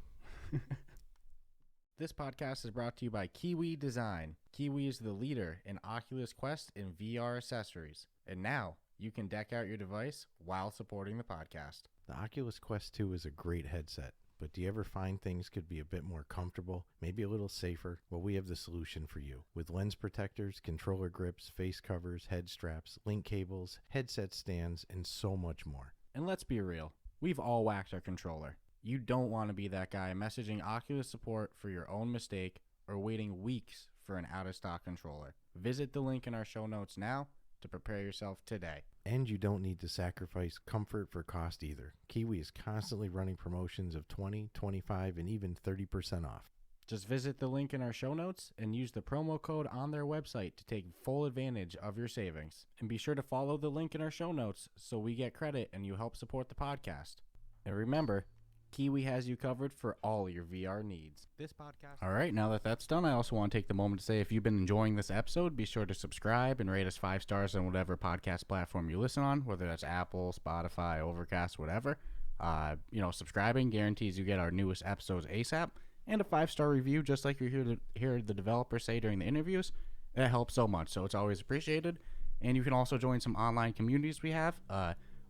This podcast is brought to you by Kiwi Design. Kiwi is the leader in Oculus Quest and VR accessories. And now, you can deck out your device while supporting the podcast. The Oculus Quest 2 is a great headset, but do you ever find things could be a bit more comfortable, maybe a little safer? Well, we have the solution for you. With lens protectors, controller grips, face covers, head straps, link cables, headset stands, and so much more. And let's be real, we've all whacked our controller. You don't want to be that guy messaging Oculus support for your own mistake or waiting weeks for an out-of-stock controller. Visit the link in our show notes now to prepare yourself today. And you don't need to sacrifice comfort for cost either. Kiwi is constantly running promotions of 20, 25, and even 30% off. Just visit the link in our show notes and use the promo code on their website to take full advantage of your savings. And be sure to follow the link in our show notes so we get credit and you help support the podcast. And remember, Kiwi has you covered for all your VR needs. This podcast. All right, now that that's done, I also want to take the moment to say if you've been enjoying this episode, be sure to subscribe and rate us 5 stars on whatever podcast platform you listen on, whether that's Apple, Spotify, Overcast, whatever. Subscribing guarantees you get our newest episodes ASAP, and a 5-star review, just like you hear the developers say during the interviews. That helps so much, so it's always appreciated. And you can also join some online communities we have.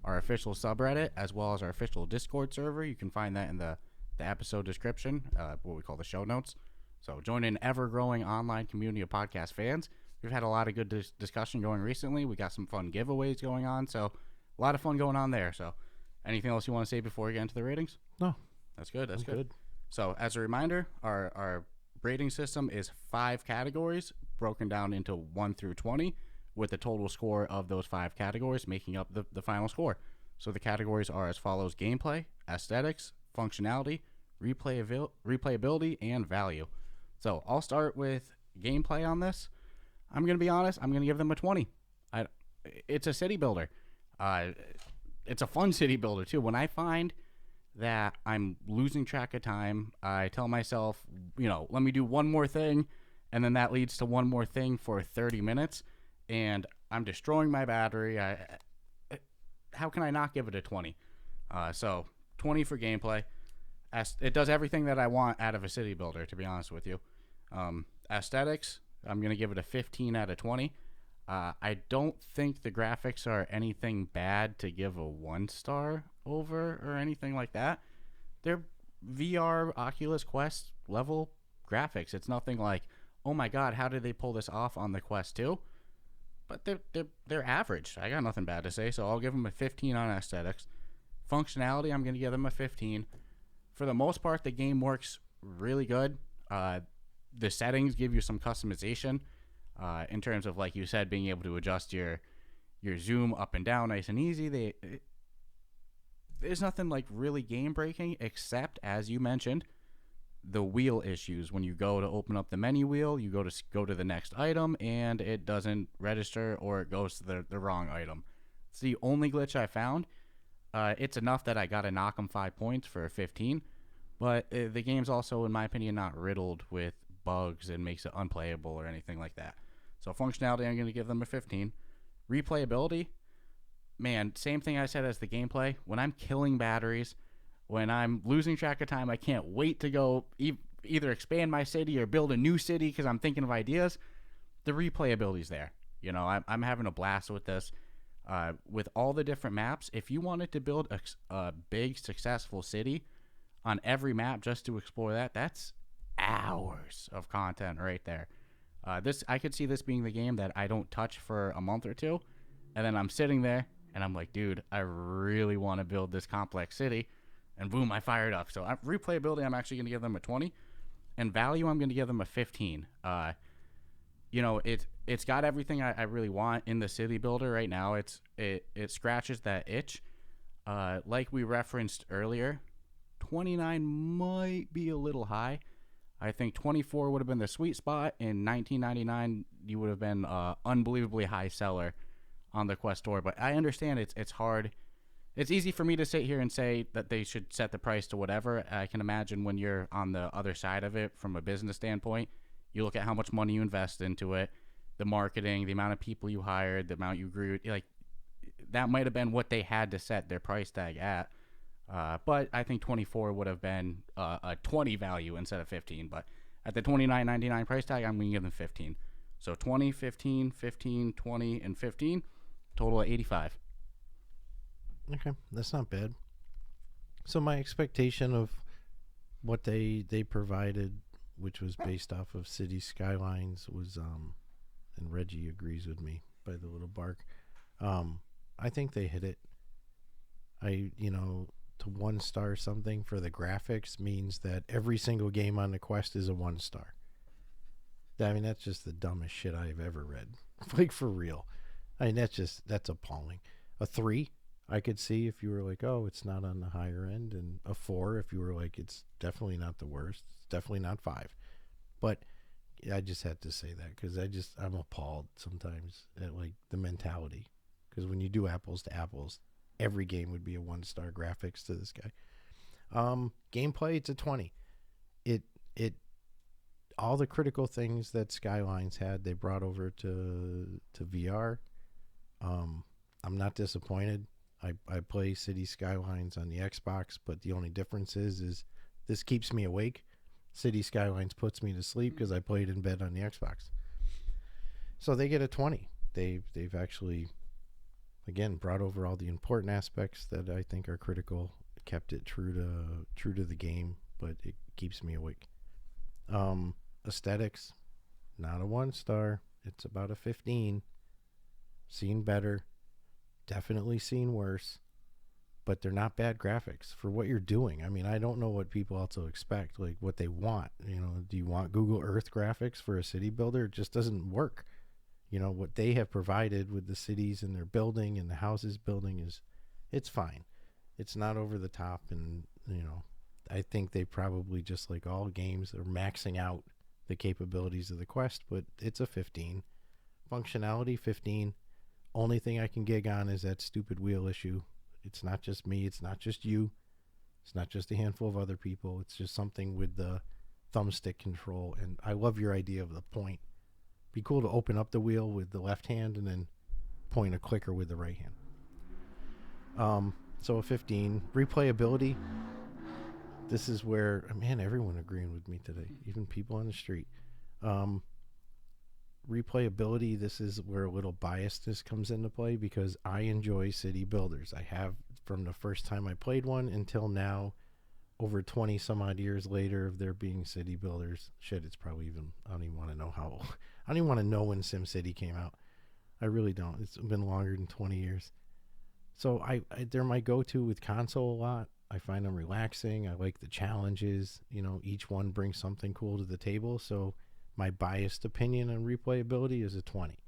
Our official subreddit, as well as our official Discord server. You can find that in the episode description, what we call the show notes. So join an ever-growing online community of podcast fans. We've had a lot of good discussion going recently. We got some fun giveaways going on, so a lot of fun going on there. So anything else you want to say before we get into the ratings? No. That's good. That's good. So as a reminder, our rating system is 5 categories broken down into 1 through 20. With the total score of those 5 categories making up the final score. So the categories are as follows: gameplay, aesthetics, functionality, replayability, and value. So I'll start with gameplay on this. I'm going to be honest, I'm going to give them a 20. It's a city builder. It's a fun city builder, too. When I find that I'm losing track of time, I tell myself, let me do one more thing, and then that leads to one more thing for 30 minutes. And I'm destroying my battery. How can I not give it a 20? So 20 for gameplay. It does everything that I want out of a city builder, to be honest with you. Aesthetics, I'm going to give it a 15 out of 20. I don't think the graphics are anything bad to give a 1-star over or anything like that. They're VR Oculus Quest level graphics. It's nothing like, oh my God, how did they pull this off on the Quest 2? But they're average. I got nothing bad to say, so I'll give them a 15 on aesthetics. Functionality, I'm going to give them a 15. For the most part, the game works really good. The settings give you some customization in terms of, like you said, being able to adjust your zoom up and down nice and easy. There's nothing like really game breaking, except, as you mentioned, the wheel issues. When you go to open up the menu wheel, you go to the next item and it doesn't register, or it goes to the wrong item. It's the only glitch I found. It's enough that I gotta knock them 5 points for a 15, but the game's also, in my opinion, not riddled with bugs and makes it unplayable or anything like that. So functionality, I'm gonna give them a 15. Replayability, man, same thing I said as the gameplay. When I'm killing batteries, when I'm losing track of time, I can't wait to go either expand my city or build a new city because I'm thinking of ideas. The replayability's there. I'm having a blast with this. With all the different maps, if you wanted to build a big successful city on every map just to explore that, that's hours of content right there. This I could see this being the game that I don't touch for a month or two, and then I'm sitting there and I'm like, dude, I really want to build this complex city, and boom, I fired up. So replayability, I'm actually going to give them a 20, and value, I'm going to give them a 15. It's got everything I really want in the city builder right now. It scratches that itch. Like we referenced earlier, 29 might be a little high. I think 24 would have been the sweet spot. In 1999, you would have been unbelievably high seller on the Quest store. But I understand it's hard. It's easy for me to sit here and say that they should set the price to whatever. I can imagine when you're on the other side of it from a business standpoint, you look at how much money you invest into it, the marketing, the amount of people you hired, the amount you grew. Like, that might have been what they had to set their price tag at. But I think 24 would have been a 20 value instead of 15. But at the $29.99 price tag, I'm going to give them 15. So 20, 15, 15, 20, and 15, total of 85. Okay, that's not bad. So my expectation of what they provided, which was based off of Cities Skylines, was and Reggie agrees with me by the little bark. I think they hit it. To 1-star something for the graphics means that every single game on the Quest is a 1-star. I mean, that's just the dumbest shit I've ever read. Like, for real. I mean, that's appalling. A 3, I could see if you were like, oh, it's not on the higher end, and a 4 if you were like, it's definitely not the worst. It's definitely not 5. But I just had to say that because I'm appalled sometimes at like the mentality. Because when you do apples to apples, every game would be a 1-star graphics to this guy. Gameplay, it's a 20. It all the critical things that Skylines had, they brought over to VR. I'm not disappointed. I play Cities Skylines on the Xbox, but the only difference is this keeps me awake. Cities Skylines puts me to sleep because I played in bed on the Xbox. So they get a 20. They've actually, again, brought over all the important aspects that I think are critical, kept it true to the game, but it keeps me awake. Aesthetics, not a 1-star. It's about a 15. Seen better, definitely seen worse, but they're not bad graphics for what you're doing. I mean, I don't know what people also expect, like what they want. Do you want Google Earth graphics for a city builder? It just doesn't work. What they have provided with the cities and their building and the houses building it's fine. It's not over the top, and I think they probably, just like all games, are maxing out the capabilities of the Quest, but it's a 15. Functionality, 15. Only thing I can gig on is that stupid wheel issue. It's not just me, it's not just you, it's not just a handful of other people. It's just something with the thumbstick control, and I love your idea of the point. Be cool to open up the wheel with the left hand and then point a clicker with the right hand. So a 15. Replayability. This is where, man, everyone agreeing with me today, even people on the street. Replayability, this is where a little biasness comes into play because I enjoy city builders. I have from the first time I played one until now, over 20 some odd years later of there being city builders. Shit, it's probably even, I don't even want to know how old. I don't even want to know when SimCity came out. I really don't. It's been longer than 20 years. So they're my go-to with console a lot. I find them relaxing. I like the challenges. Each one brings something cool to the table. So my biased opinion on replayability is a 20.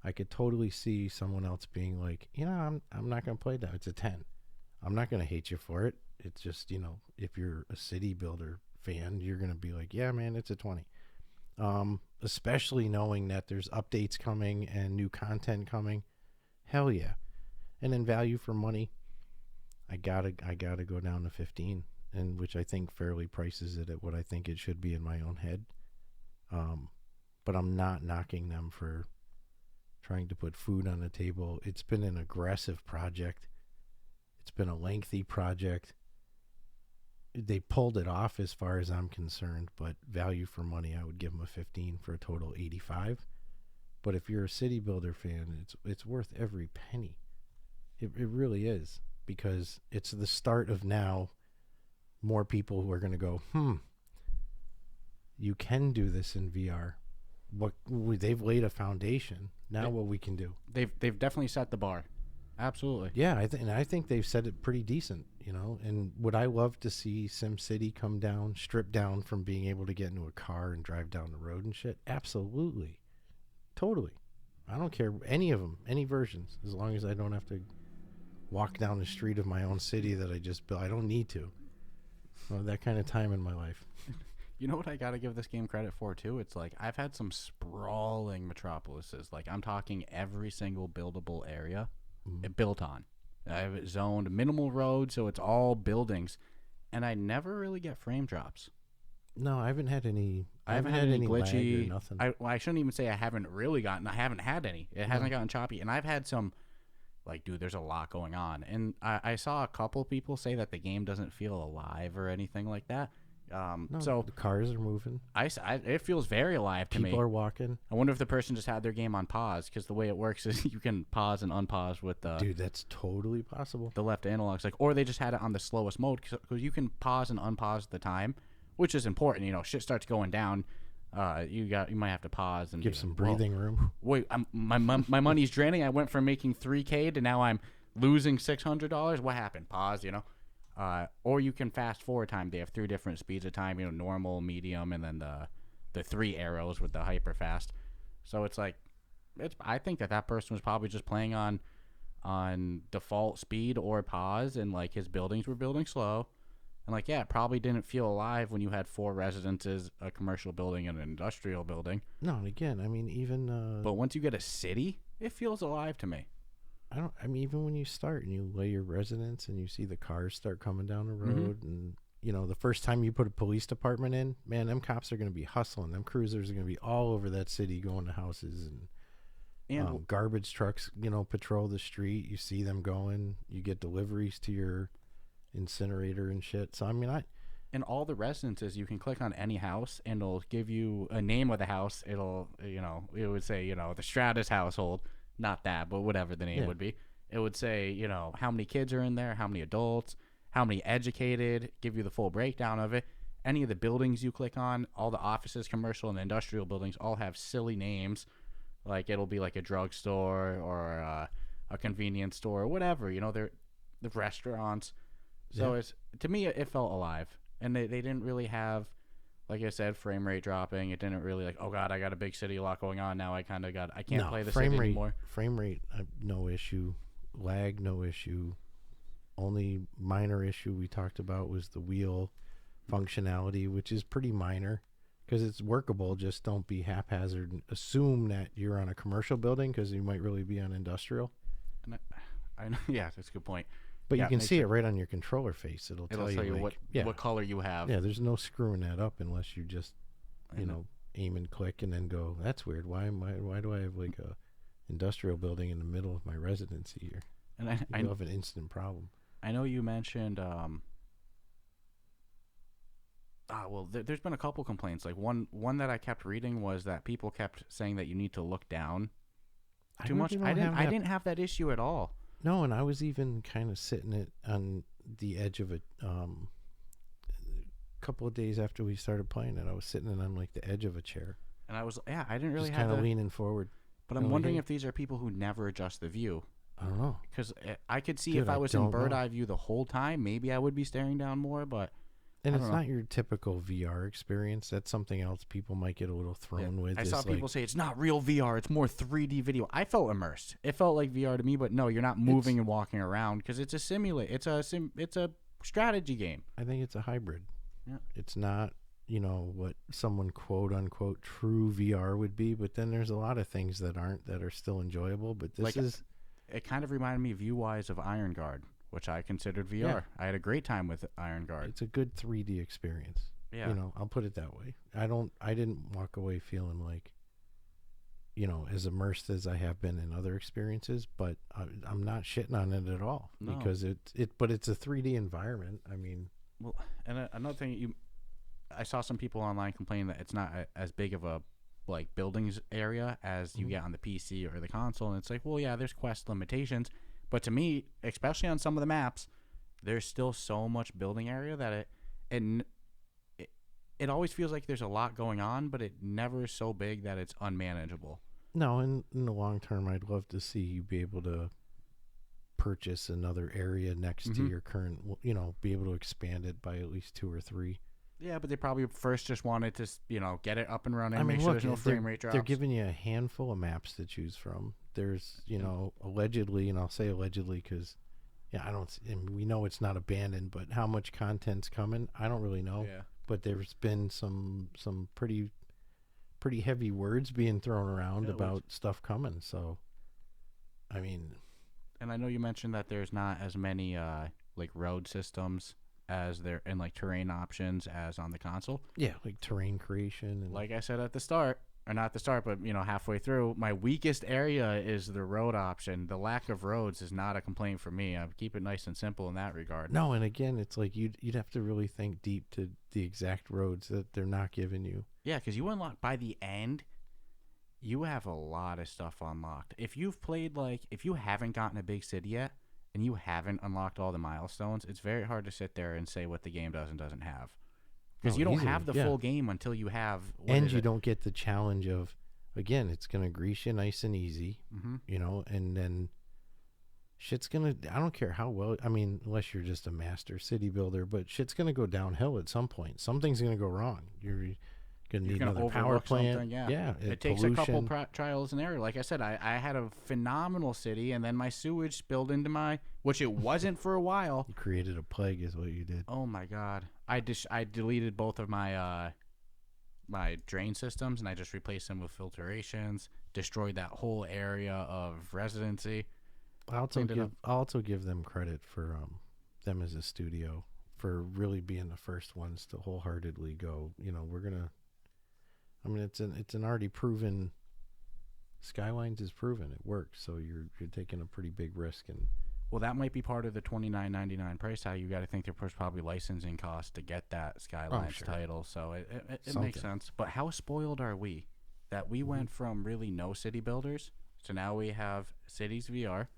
I could totally see someone else being like, I'm not going to play that. It's a 10. I'm not going to hate you for it. It's just, if you're a city builder fan, you're going to be like, yeah, man, it's a 20. Especially knowing that there's updates coming and new content coming. Hell yeah. And then value for money, I gotta go down to 15, and which I think fairly prices it at what I think it should be in my own head. But I'm not knocking them for trying to put food on the table. It's been an aggressive project. It's been a lengthy project. They pulled it off as far as I'm concerned, but value for money, I would give them a 15 for a total 85. But if you're a city builder fan, it's worth every penny. It really is, because it's the start of now more people who are going to go, you can do this in VR. They've laid a foundation. Now what we can do. They've definitely set the bar. Absolutely. Yeah, I think they've said it pretty decent, you know. And would I love to see SimCity come down, strip down from being able to get into a car and drive down the road and shit? Absolutely. Totally. I don't care any of them, any versions, as long as I don't have to walk down the street of my own city that I just built. I don't need to. Well, that kind of time in my life. You know what I gotta give this game credit for too? It's like I've had some sprawling metropolises. Like I'm talking every single buildable area it built on. I have it zoned minimal road, so it's all buildings, and I never really get frame drops. No, I haven't had any. I haven't had any glitchy. Lag or nothing. I shouldn't even say I haven't really gotten. I haven't had any. It hasn't gotten choppy, and I've had some. Like, dude, there's a lot going on, and I saw a couple people say that the game doesn't feel alive or anything like that. No, so the cars are moving. It feels very alive to me. People are walking. I wonder if the person just had their game on pause, because the way it works is you can pause and unpause with the Dude, that's totally possible. the left analogs, like, or they just had it on the slowest mode, because you can pause and unpause the time, which is important. You know, shit starts going down. You might have to pause and give some breathing room. Wait, my money's draining. I went from making $3K to now I'm losing $600. What happened? Pause. You know. Or you can fast forward time. They have 3 different speeds of time, you know, normal, medium, and then the 3 arrows with the hyper fast. So it's like, I think that person was probably just playing on default speed or pause, and like his buildings were building slow, and like, yeah, it probably didn't feel alive when you had 4 residences, a commercial building, and an industrial building. No, and again, I mean, even but once you get a city, it feels alive to me. I mean, even when you start and you lay your residence and you see the cars start coming down the road, and you know, the first time you put a police department in, man, them cops are going to be hustling. Them cruisers are going to be all over that city going to houses, and garbage trucks, you know, patrol the street. You see them going. You get deliveries to your incinerator and shit. So I mean, in all the residences, you can click on any house and it'll give you a name of the house. It'll, you know, it would say, you know, the Stratus household. Not that, but whatever the name would be. It would say, you know, how many kids are in there, how many adults, how many educated, give you the full breakdown of it. Any of the buildings you click on, all the offices, commercial and industrial buildings, all have silly names. Like, it'll be like a drugstore or a convenience store or whatever. You know, they're the restaurants. So it's, to me, it felt alive. And they didn't really have, like I said, frame rate dropping. It didn't really like, oh God, I got a big city, a lot going on now. I can't play the city anymore. Frame rate, no issue. Lag, no issue. Only minor issue we talked about was the wheel functionality, which is pretty minor because it's workable. Just don't be haphazard and assume that you're on a commercial building, because you might really be on industrial. And I know, yeah, that's a good point. But you can see it right on your controller face. It'll tell you like, what color you have. Yeah, there's no screwing that up unless you just, you know, aim and click and then go, that's weird. Why do I have like a industrial building in the middle of my residency here? And I have an instant problem. I know you mentioned there's been a couple complaints. Like one that I kept reading was that people kept saying that you need to look down too much. I didn't have that issue at all. No, and I was even kind of sitting it on the edge of it. Couple of days after we started playing it, I was sitting on like the edge of a chair. And I was, I didn't really just have kind of leaning forward. But I'm wondering if these are people who never adjust the view. I don't know. Because I could see if I was in bird eye view the whole time, maybe I would be staring down more, but... And it's not your typical VR experience. That's something else people might get a little thrown with. I saw people say it's not real VR. It's more 3D video. I felt immersed. It felt like VR to me, but no, you're not moving and walking around because it's a simulate. It's a strategy game. I think it's a hybrid. Yeah. It's not, you know, what someone quote unquote true VR would be, but then there's a lot of things that aren't, that are still enjoyable. But this is... It kind of reminded me view-wise of Iron Guard, which I considered VR. Yeah. I had a great time with Iron Guard. It's a good 3D experience. Yeah. You know, I'll put it that way. I didn't walk away feeling like, you know, as immersed as I have been in other experiences, but I'm not shitting on it at all. No. Because but it's a 3D environment. I mean, well, and another thing, I saw some people online complaining that it's not as big of a like buildings area as you Mhm. get on the PC or the console. And it's like, well, yeah, there's quest limitations, but to me, especially on some of the maps, there's still so much building area that it it, it always feels like there's a lot going on, but it never is so big that it's unmanageable. No, in the long term, I'd love to see you be able to purchase another area next to Mm-hmm. your current, be able to expand it by at least 2 or 3. Yeah, but they probably first just wanted to, get it up and running, I mean, make sure look, there's no frame rate drops. they're giving you a handful of maps to choose from. There's, allegedly, and I'll say allegedly because, yeah, and we know it's not abandoned, but how much content's coming, I don't really know. Yeah. But there's been some pretty heavy words being thrown around about stuff coming. So, I mean, And I know you mentioned that there's not as many like road systems as there and like terrain options as on the console. yeah, like terrain creation and Like I said at the start, or not at the start, but halfway through, my weakest area is the road option. The lack of roads is not a complaint for me. I keep it nice and simple in that regard. no, and again, it's like you'd have to really think deep to the exact roads that they're not giving you. Yeah, because you unlock by the end, you have a lot of stuff unlocked. If you've played if you haven't gotten a big city yet and you haven't unlocked all the milestones, it's very hard to sit there and say what the game does and doesn't have. Because you don't easily, have the yeah. full game until you have. And you don't get the challenge of, again, it's going to grease you nice and easy, Mm-hmm. and then shit's going to, I don't care how well, I mean, unless you're just a master city builder, but shit's going to go downhill at some point. Something's going to go wrong. You're going to need another power plant. Yeah. It takes a couple trials and error. Like I said, I had a phenomenal city, and then my sewage spilled into which it wasn't for a while. You created a plague is what you did. Oh my God. I deleted both of my my drain systems, and I just replaced them with filtrations, destroyed that whole area of residency. I'll also give them credit for them as a studio for really being the first ones to wholeheartedly go, we're going to, I mean, it's an already proven, Skylines is proven, it works, so you're taking a pretty big risk. And well, that might be part of the $29.99 price tag. You got to think there's probably licensing costs to get that Skylines title, so it makes sense. But how spoiled are we that we went from really no city builders to now we have Cities VR,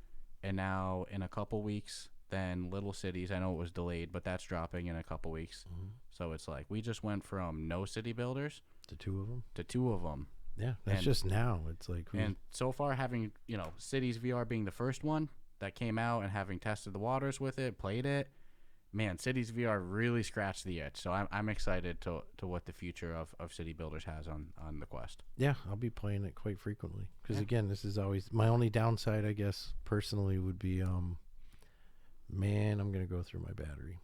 and now in a couple weeks, then Little Cities. I know it was delayed, but that's dropping in a couple weeks. So it's like we just went from no city builders to two of them. Yeah, that's just now. It's like, and so far having Cities VR being the first one that came out and having tested the waters with it, played it, man, Cities VR really scratched the itch. So I'm excited to what the future of city builders has on the Quest. Yeah, I'll be playing it quite frequently because again, this is always my only downside, I guess, personally, would be man, I'm gonna go through my battery.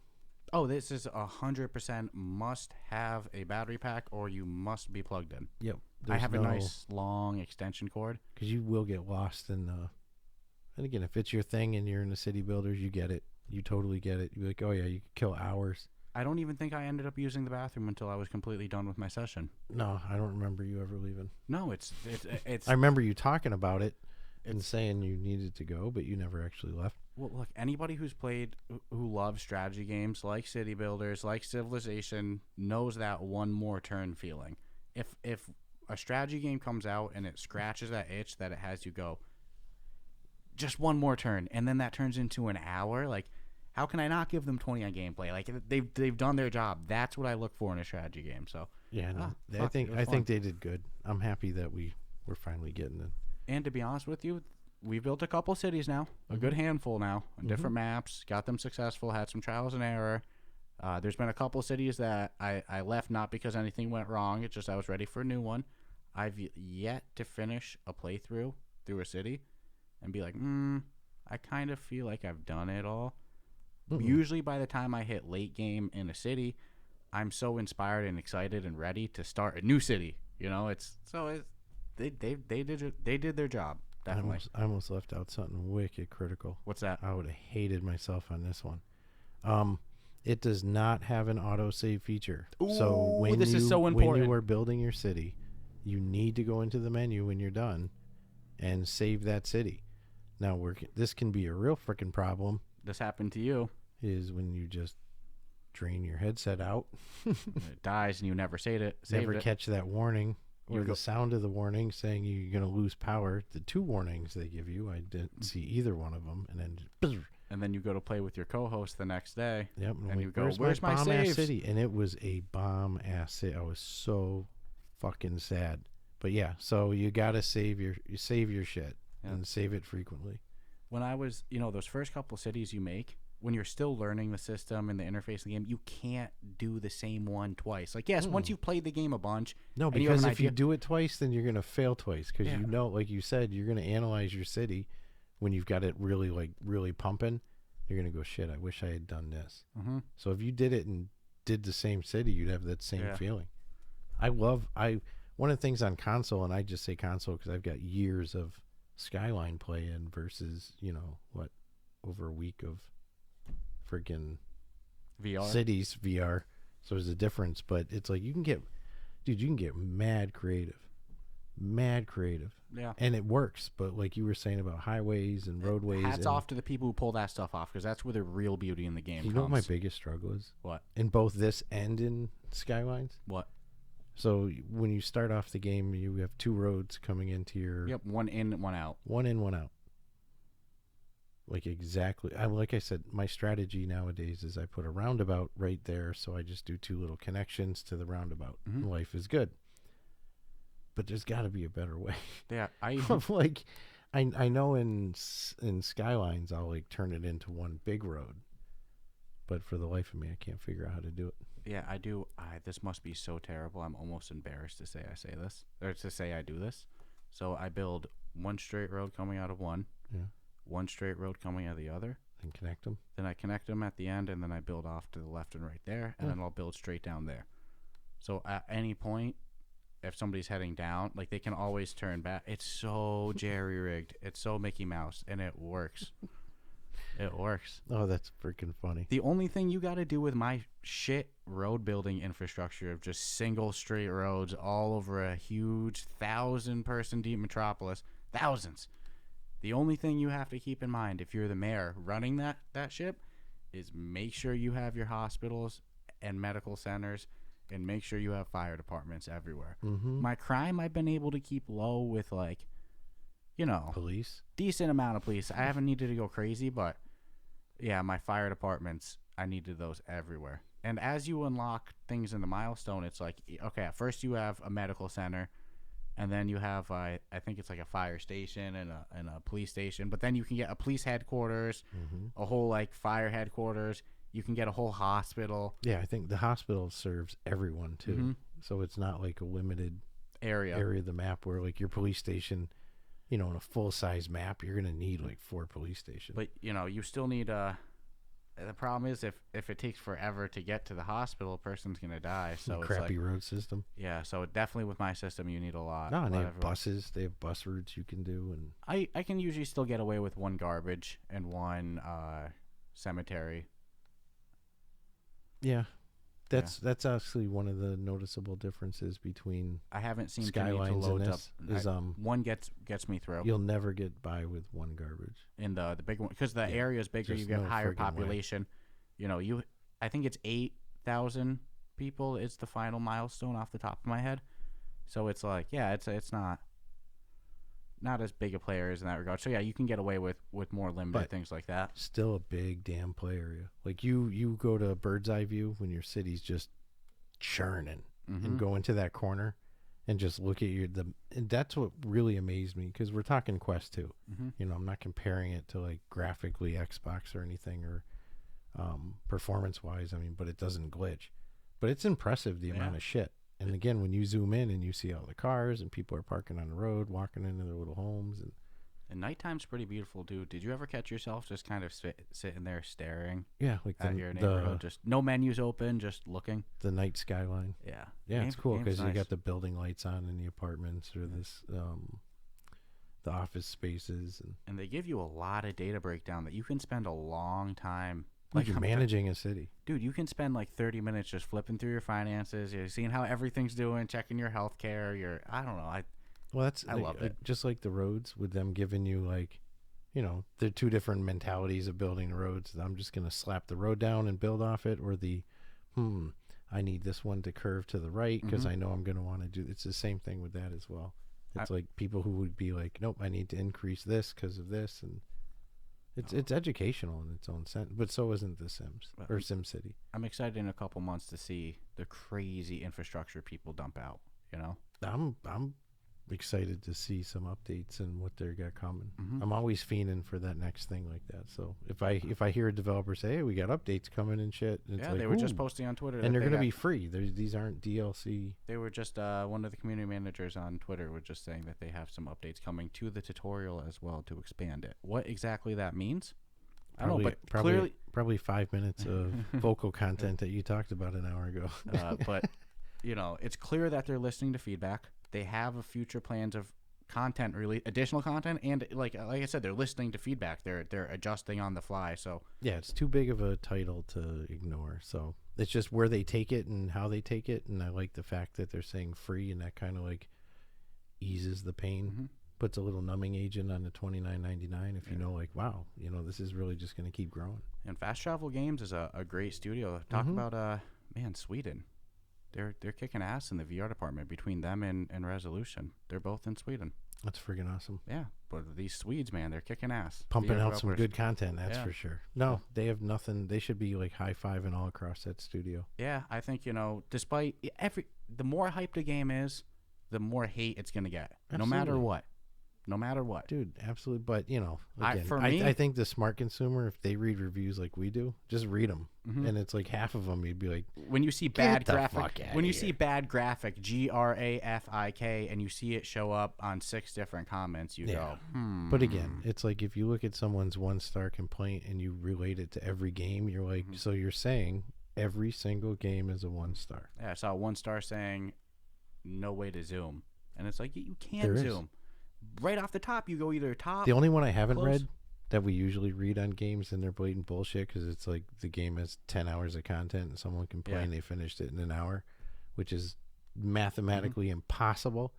Oh, this is 100% must have a battery pack, or you must be plugged in. Yep. I have a nice long extension cord because you will get lost in. And again, if it's your thing and you're in the city builders, you get it. You totally get it. You're like, oh yeah, you could kill hours. I don't even think I ended up using the bathroom until I was completely done with my session. No, I don't remember you ever leaving. No, it's. I remember you talking about it and saying you needed to go, but you never actually left. Well, look, anybody who loves strategy games like City Builders, like Civilization, knows that one more turn feeling. If a strategy game comes out and it scratches that itch that it has you go, just one more turn, and then that turns into an hour, like, how can I not give them 20 on gameplay? Like, they've done their job. That's what I look for in a strategy game. So yeah, no, I think they did good. I'm happy that we're finally getting it. And to be honest with you, we've built a couple cities now, a good handful now, on different maps, got them successful, had some trials and error. There's been a couple cities that I left not because anything went wrong. It's just I was ready for a new one. I've yet to finish a playthrough through a city and be like, I kind of feel like I've done it all. Usually by the time I hit late game in a city, I'm so inspired and excited and ready to start a new city. They did their job. Definitely. I almost left out something wicked critical. What's that? I would have hated myself on this one. It does not have an autosave feature. Ooh, so this is so important. When you are building your city, you need to go into the menu when you're done and save that city. Now, this can be a real freaking problem. This happened to you. Is when you just drain your headset out. It dies and you never saved it. Never catch that warning. or the sound of the warning saying you're going to lose power. The 2 warnings they give you, I didn't see either one of them, and then you go to play with your co-host the next day. Yep, and like, you go, where's my bomb ass city? And it was a bomb ass city. I was so fucking sad. But yeah, so you got to save your shit and save it frequently. When I was, those first couple cities you make, when you're still learning the system and the interface of the game, you can't do the same one twice. Like, yes, once you've played the game a bunch. No, because if you do it twice, then you're going to fail twice. Because like you said, you're going to analyze your city when you've got it really pumping. You're going to go, shit, I wish I had done this. Mm-hmm. So if you did it and did the same city, you'd have that same feeling. One of the things on console, and I just say console because I've got years of Skyline play in versus, over a week of freaking VR Cities VR. So there's a difference, but it's like you can get mad creative. Yeah, and it works. But like you were saying about highways and roadways, hats off to the people who pull that stuff off, because that's where the real beauty in the game comes. Know what my biggest struggle is? What? In both this and in Skylines? What? So when you start off the game, you have 2 roads coming into your... Yep, one in, one out. One in, one out. Like exactly. Like I said, my strategy nowadays is I put a roundabout right there, so I just do 2 little connections to the roundabout. Mm-hmm. Life is good. But there's got to be a better way. Yeah, I know in Skylines I'll like turn it into one big road, but for the life of me, I can't figure out how to do it. Yeah, I do. This must be so terrible. I'm almost embarrassed to say I do this. So I build one straight road coming out of one, one straight road coming out of the other. And connect them. Then I connect them at the end, and then I build off to the left and right there, and then I'll build straight down there. So at any point, if somebody's heading down, like, they can always turn back. It's so jerry-rigged. It's so Mickey Mouse, and it works. It works. Oh, that's freaking funny. The only thing you got to do with my shit road building infrastructure of just single straight roads all over a huge 1,000-person deep metropolis, thousands. The only thing you have to keep in mind if you're the mayor running that ship is make sure you have your hospitals and medical centers, and make sure you have fire departments everywhere. Mm-hmm. My crime I've been able to keep low with, like, police, decent amount of police. I haven't needed to go crazy, but yeah, my fire departments, I needed those everywhere. And as you unlock things in the milestone, it's like, okay, at first you have a medical center, and then you have I think it's like a fire station and a police station, but then you can get a police headquarters, a whole like fire headquarters. You can get a whole hospital. Yeah, I think the hospital serves everyone too. Mm-hmm. So it's not like a limited area of the map where like your police station, in a full-size map, you're going to need like 4 police stations. But, you still need the problem is if it takes forever to get to the hospital, a person's going to die. So crappy it's road system. Yeah, so definitely with my system, you need a lot. No, and they have buses. They have bus routes you can do. And I can usually still get away with 1 garbage and 1 cemetery. Yeah, that's actually one of the noticeable differences between I haven't seen Skylines to load and this. up. One gets me through. You'll never get by with 1 garbage. In the big one, because the area is bigger, you get higher population. Way. I think it's 8,000 people is the final milestone off the top of my head. So it's like, yeah, it's not as big a player in that regard. So yeah, you can get away with more limited things like that. Still a big damn play area. Like you go to a bird's eye view when your city's just churning, and go into that corner and just look at and that's what really amazed me, because we're talking Quest 2. I'm not comparing it to like graphically Xbox or anything or performance wise. I mean, but it doesn't glitch. But it's impressive the amount of shit. And again, when you zoom in and you see all the cars and people are parking on the road, walking into their little homes. And nighttime's pretty beautiful, dude. Did you ever catch yourself just kind of sitting there staring? Yeah, like at your neighborhood, just no menus open, just looking. The night skyline. Yeah. Yeah, it's cool because you got the building lights on in the apartments or the office spaces. And they give you a lot of data breakdown that you can spend a long time. Like you're managing a city. Dude, you can spend like 30 minutes just flipping through your finances. You're seeing how everything's doing, checking your health care. I don't know. I love it. Just like the roads, with them giving you like, they're 2 different mentalities of building roads. I'm just going to slap the road down and build off it, or I'm I need this one to curve to the right because I know I'm going to want to do. It's the same thing with that as well. It's like people who would be like, nope, I need to increase this because of this, and it's educational in its own sense. But so isn't The Sims or SimCity. I'm excited in a couple months to see the crazy infrastructure people dump out. You know, I'm excited to see some updates and what they got coming. I'm always fiending for that next thing like that. So if I hear a developer say, "Hey, we got updates coming and shit," and it's like, they were just posting on Twitter, and they're going to be free. These aren't DLC. They were just one of the community managers on Twitter was just saying that they have some updates coming to the tutorial as well to expand it. What exactly that means, I don't know, but probably 5 minutes of vocal content that you talked about an hour ago. But you know, it's clear that they're listening to feedback. They have a future plans of content, really additional content, and like I said, they're listening to feedback. They're adjusting on the fly. So yeah, it's too big of a title to ignore. So it's just where they take it and how they take it, and I like the fact that they're saying free, and that kind of like eases the pain, puts a little numbing agent on the $29.99 if you know, like, wow, you know, this is really just going to keep growing. And Fast Travel Games is a great studio. Talk about man, Sweden. They're kicking ass in the VR department between them and Resolution. They're both in Sweden. That's freaking awesome. Yeah, but these Swedes, man, they're kicking ass. Pumping out some good content, that's for sure. No, they have nothing. They should be like high-fiving all across that studio. Yeah, I think, you know, despite the more hyped a game is, the more hate it's going to get. Absolutely. No matter what. Dude, absolutely. But, you know, again, for me, I think the smart consumer, if they read reviews like we do, just read them. And it's like half of them, you'd be like, when you see bad graphic, see bad graphic, grafik, and you see it show up on 6 different comments, you go, But again, it's like if you look at someone's 1-star complaint and you relate it to every game, you're like, so you're saying every single game is a 1-star. Yeah, I saw a 1-star saying, no way to zoom. And it's like, you can't zoom. Right off the top, you go either top. The only one I haven't read that we usually read on games, and they're blatant bullshit because it's like the game has 10 hours of content and someone complained they finished it in an hour, which is mathematically impossible,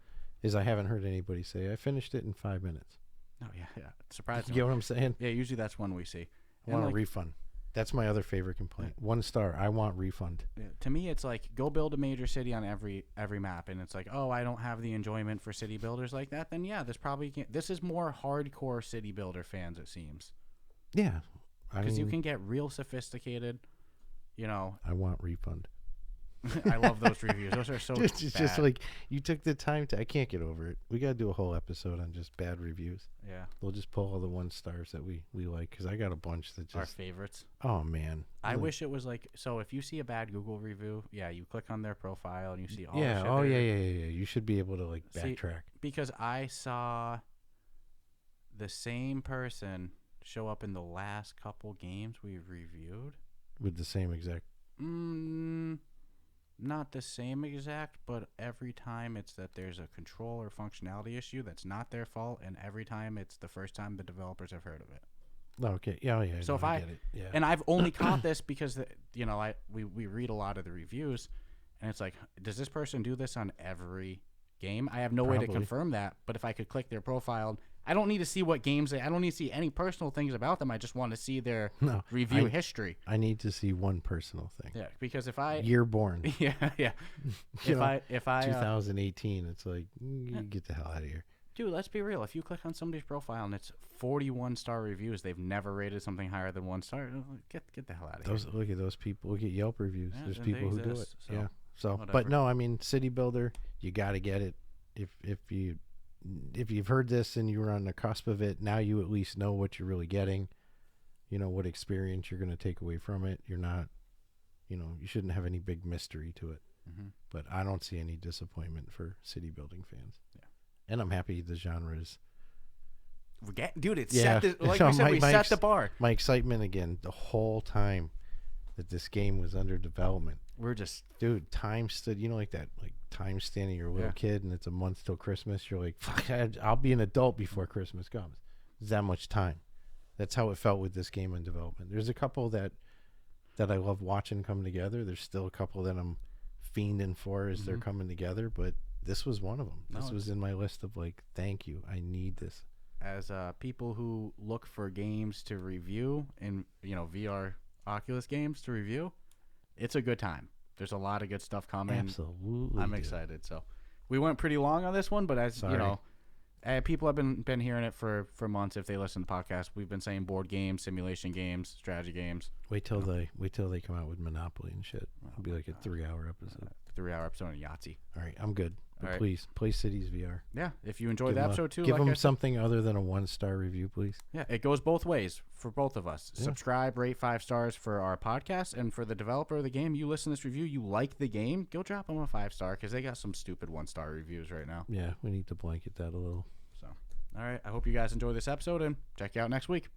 is I haven't heard anybody say, I finished it in 5 minutes. Oh, yeah. Surprisingly. You know what I'm saying? Yeah, usually that's one we see. I want a refund. That's my other favorite complaint. 1 star. I want refund. Yeah, to me, it's like go build a major city on every map, and it's like, oh, I don't have the enjoyment for city builders like that. Then yeah, this is more hardcore city builder fans, it seems. Yeah, because you can get real sophisticated. You know, I want refund. I love those reviews. Those are so it's bad. Just like you took the time to. I can't get over it. We got to do a whole episode on just bad reviews. Yeah, we'll just pull all the 1 stars that we like, because I got a bunch that just our favorites. Oh man, I wish it was like, so if you see a bad Google review, you click on their profile and you see all the shit. Oh yeah. You should be able to like backtrack. Because I saw the same person show up in the last couple games we reviewed with the same exact. Not the same exact, but every time it's that there's a control or functionality issue that's not their fault, and every time it's the first time the developers have heard of it. Okay. Yeah. So if I get it. Yeah. And I've only caught this because we read a lot of the reviews, and it's like, does this person do this on every game? I have no way to confirm that, but if I could click their profile, I don't need to see what games I don't need to see any personal things about them. I just want to see their review history. I need to see one personal thing. Yeah, because if year born. Yeah. if I 2018, it's like, get the hell out of here. Dude, let's be real. If you click on somebody's profile and it's 41-star reviews, they've never rated something higher than 1 star. Get the hell out of here. Look at those people. Look at Yelp reviews. There's people who do it. So, yeah. So, whatever. But no, I mean, City Builder, you got to get it. If you've heard this and you were on the cusp of it, now you at least know what you're really getting. You know what experience you're going to take away from it. You're not, you shouldn't have any big mystery to it. But I don't see any disappointment for city building fans. Yeah. And I'm happy the genre is. Dude, it's set the bar. My excitement again the whole time that this game was under development. We're just, dude, time stood, like that, like time standing, you're a little kid and it's a month till Christmas. You're like, fuck, I'll be an adult before Christmas comes. It's that much time. That's how it felt with this game in development. There's a couple that I love watching come together. There's still a couple that I'm fiending for as they're coming together, but this was one of them. This was in my list of like, thank you. I need this. As people who look for games to review and, VR Oculus games to review, it's a good time. There's a lot of good stuff coming. Absolutely. I'm excited. So we went pretty long on this one, but as Sorry. you know, people have been hearing it for months. If they listen to the podcast, we've been saying board games, simulation games, strategy games. Wait till they come out with Monopoly and shit. It'll be like a 3-hour episode. 3-hour episode on Yahtzee. All right, I'm good. But All right. please play Cities VR. Yeah, if you enjoyed Give the 'em episode too, Give like them I said, something other than a 1-star review, please. yeah, it goes both ways for both of us. Yeah. Subscribe, rate 5 stars for our podcast, and for the developer of the game, you listen to this review, you like the game, go drop them a 5-star because they got some stupid 1-star reviews right now. Yeah, we need to blanket that a little. So, all right, I hope you guys enjoy this episode and check you out next week.